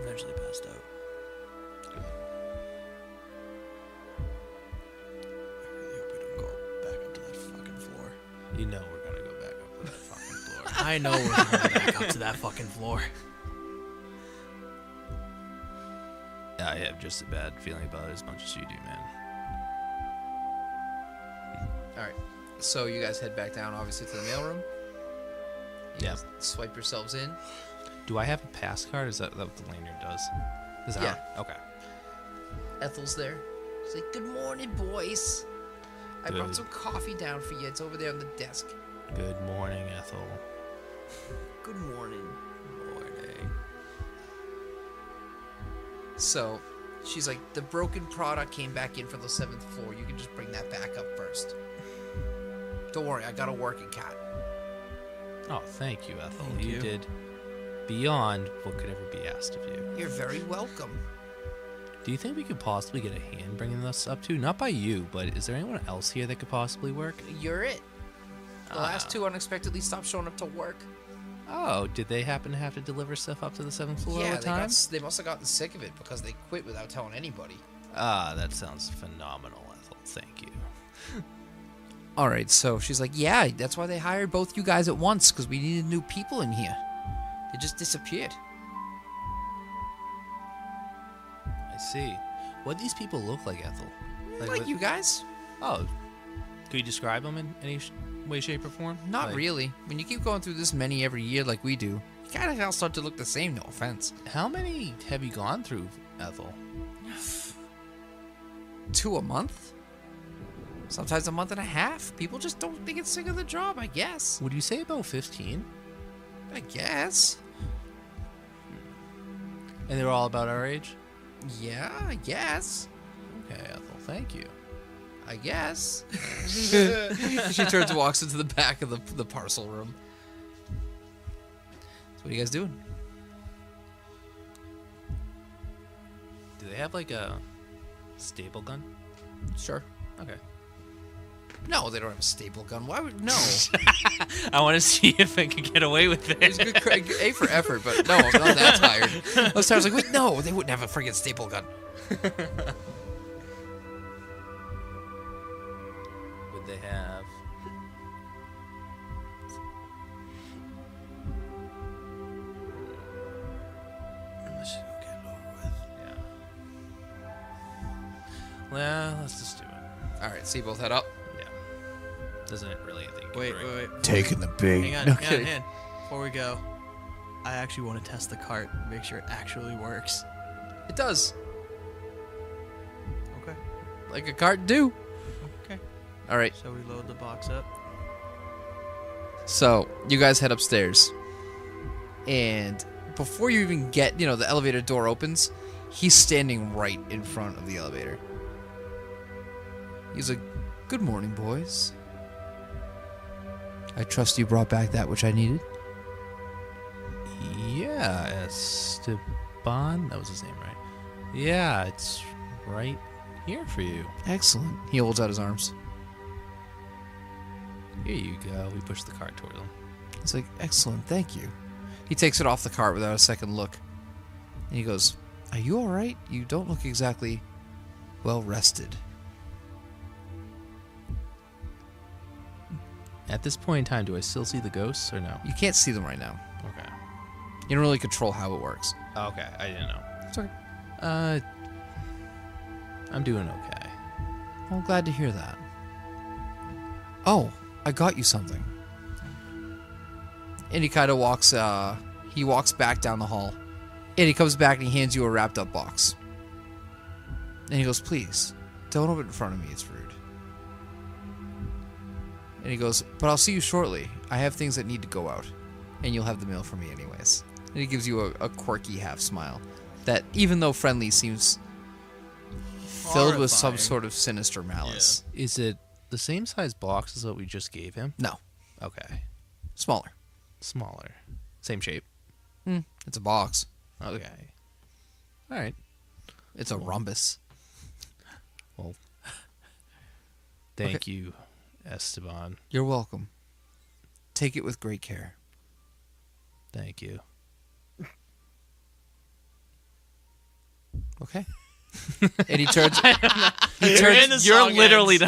eventually passed out. Good. I really hope we don't go back up to that fucking floor. You know we're gonna go back up to that fucking floor. I know we're going back up to that fucking floor. I have just a bad feeling about it as much as you do, man. All right. So you guys head back down, obviously, to the mailroom. You Yeah. guys swipe yourselves in. Do I have a pass card? Is that what the lanyard does? Is that Yeah. Okay. Ethel's there. She's like, "Good morning, boys. I brought Good. some coffee down for you. It's over there on the desk." Good morning, Ethel. Good morning. Morning. So, she's like, "The broken product came back in for the 7th floor. You can just bring that back up first. Don't worry, I got a working cat." Oh, thank you, Ethel. Thank you. did beyond what could ever be asked of you. You're very welcome. Do you think we could possibly get a hand bringing this up too? Not by you, but is there anyone else here that could possibly work? You're it. The last Ah. 2 unexpectedly stopped showing up to work. Oh, did they happen to have to deliver stuff up to the 7th floor Yeah, all the time? they must have gotten sick of it because they quit without telling anybody. Ah, that sounds phenomenal, Ethel. Thank you. All right, so she's like, "Yeah, that's why they hired both you guys at once, because we needed new people in here. They just disappeared." I see. What do these people look like, Ethel? Like what- you guys? Oh, could you describe them in any way, shape, or form? Not Like, really. When you keep going through this many every year like we do, you kind of all start to look the same, no offense. How many have you gone through, Ethel? 2 a month? Sometimes a month and a half. People just don't think it's sick of the job, I guess. Would you say about 15? I guess. And they're all about our age? Yeah, I guess. Okay, Ethel, thank you. I guess. She turns and walks into the back of the parcel room. So what are you guys doing? Do they have like a staple gun? Sure. Okay. No, they don't have a staple gun. Why would... No. I want to see if I can get away with It's it. good, A for effort, but no, I'm not that tired. I was tired. I was like, wait, no, they wouldn't have a friggin' staple gun. Would they have? Let's just go get it over with. Yeah. Well, let's just do it. All right, so you both head up. Yeah. Doesn't it really anything? Wait. Taking the bait. Hang on, hang on. Before we go, I actually want to test the cart, make sure it actually works. It does. Okay. Like a cart do. Okay. All right, So we load the box up. so you guys head upstairs. And before you even get, the elevator door opens, he's standing right in front of the elevator. He's like, "Good morning, boys. I trust you brought back that which I needed." Yeah, Esteban. That was his name, right? Yeah, it's right here for you. Excellent. He holds out his arms. Here you go. We push the cart toward him. He's like, "Excellent, thank you." He takes it off the cart without a second look. And he goes, "Are you alright? You don't look exactly well rested." At this point in time, do I still see the ghosts or no? You can't see them right now. Okay. You don't really control how it works. Okay, I didn't know. It's okay. I'm doing okay. Well, I'm glad to hear that. Oh, I got you something. And he kind of walks back down the hall. And he comes back and he hands you a wrapped up box. And he goes, "Please, don't open it in front of me, it's rude." And he goes, "But I'll see you shortly. I have things that need to go out. And you'll have the mail from me anyways." And he gives you a quirky half smile that, even though friendly, seems filled with some Horrifying. sort of sinister malice. Is it the same size box as what we just gave him? No, Okay. smaller. Smaller. Same shape. It's a box. Okay. All right. It's a rhombus. Well, thank you, Esteban. You're welcome. Take it with great care. Thank you. Okay. And he turns. You're literally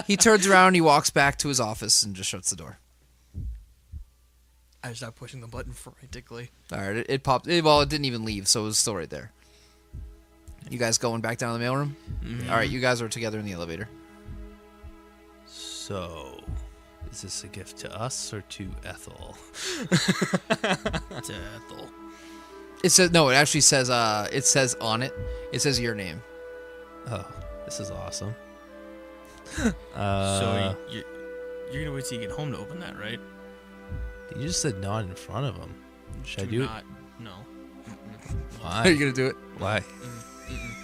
He turns around. He walks back to his office and just shuts the door. I start pushing the button frantically. All right. It popped. Well, it didn't even leave, so it was still right there. You guys going back down to the mailroom? All right. You guys are together in the elevator. So, Is this a gift to us or to Ethel? To Ethel. It says no. It actually says. It says on it. It says your name. Oh, this is awesome. So you're gonna wait till you get home to open that, right? You just said not in front of him. Should I do not, No. it? Are Why? you gonna do it? Why?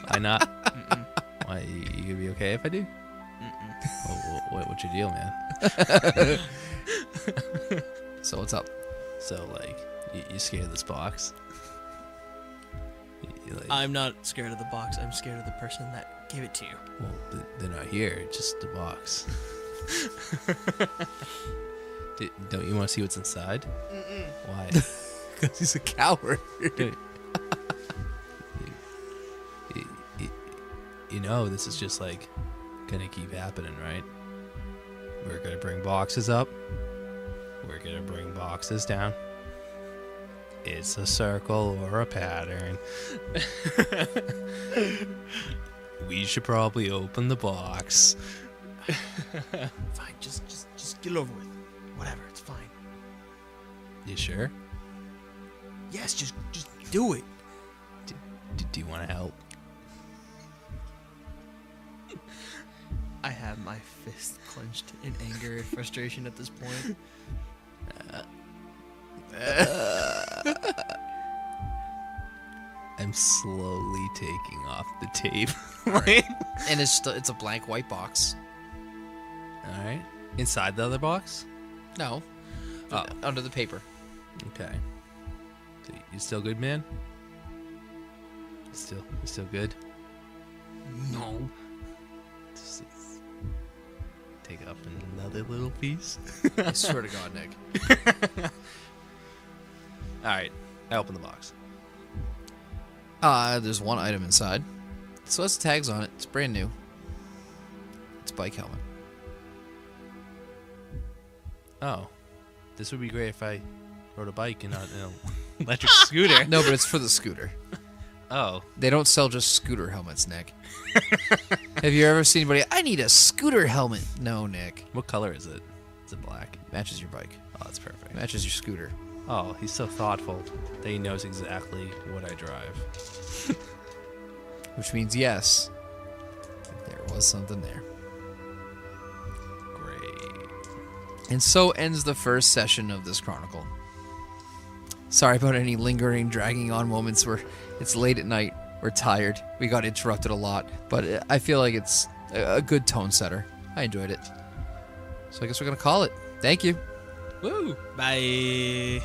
Why not? Why? You gonna be okay if I do? What's your deal, man? So what's up? So like, you scared of this box? You like, I'm not scared of the box. I'm scared of the person that gave it to you. well, they're not here. Just the box. Don't you want to see what's inside? Why? Because he's a coward. Dude, you know, this is just like gonna keep happening, right? We're gonna bring boxes up. We're gonna bring boxes down. It's a circle or a pattern. We should probably open the box. Fine, just get it over with. Whatever, it's fine. You sure? Yes, just do it. Do you want to help? I have my fist clenched in anger and frustration at this point. I'm slowly taking off the tape. And it's a blank white box. All right. Inside the other box? No. Oh. Under the paper. Okay. So you still good, man? You still good? No. Just take up another little piece. I swear to God, Nick. All right. I open the box. There's one item inside. So that's tags on it. It's brand new. It's a bike helmet. Oh. This would be great if I rode a bike and not an electric scooter. No, but it's for the scooter. Oh. They don't sell just scooter helmets, Nick. Have you ever seen anybody? I need a scooter helmet. No, Nick. What color is it? Is it black? Matches your bike. Oh, that's perfect. Matches your scooter. Oh, he's so thoughtful that he knows exactly what I drive. Which means yes, there was something there. Great. And so ends the first session of this chronicle. Sorry about any lingering, dragging on moments where it's late at night, we're tired, we got interrupted a lot, but I feel like it's a good tone setter. I enjoyed it. So I guess we're going to call it. Thank you. Woo! Bye.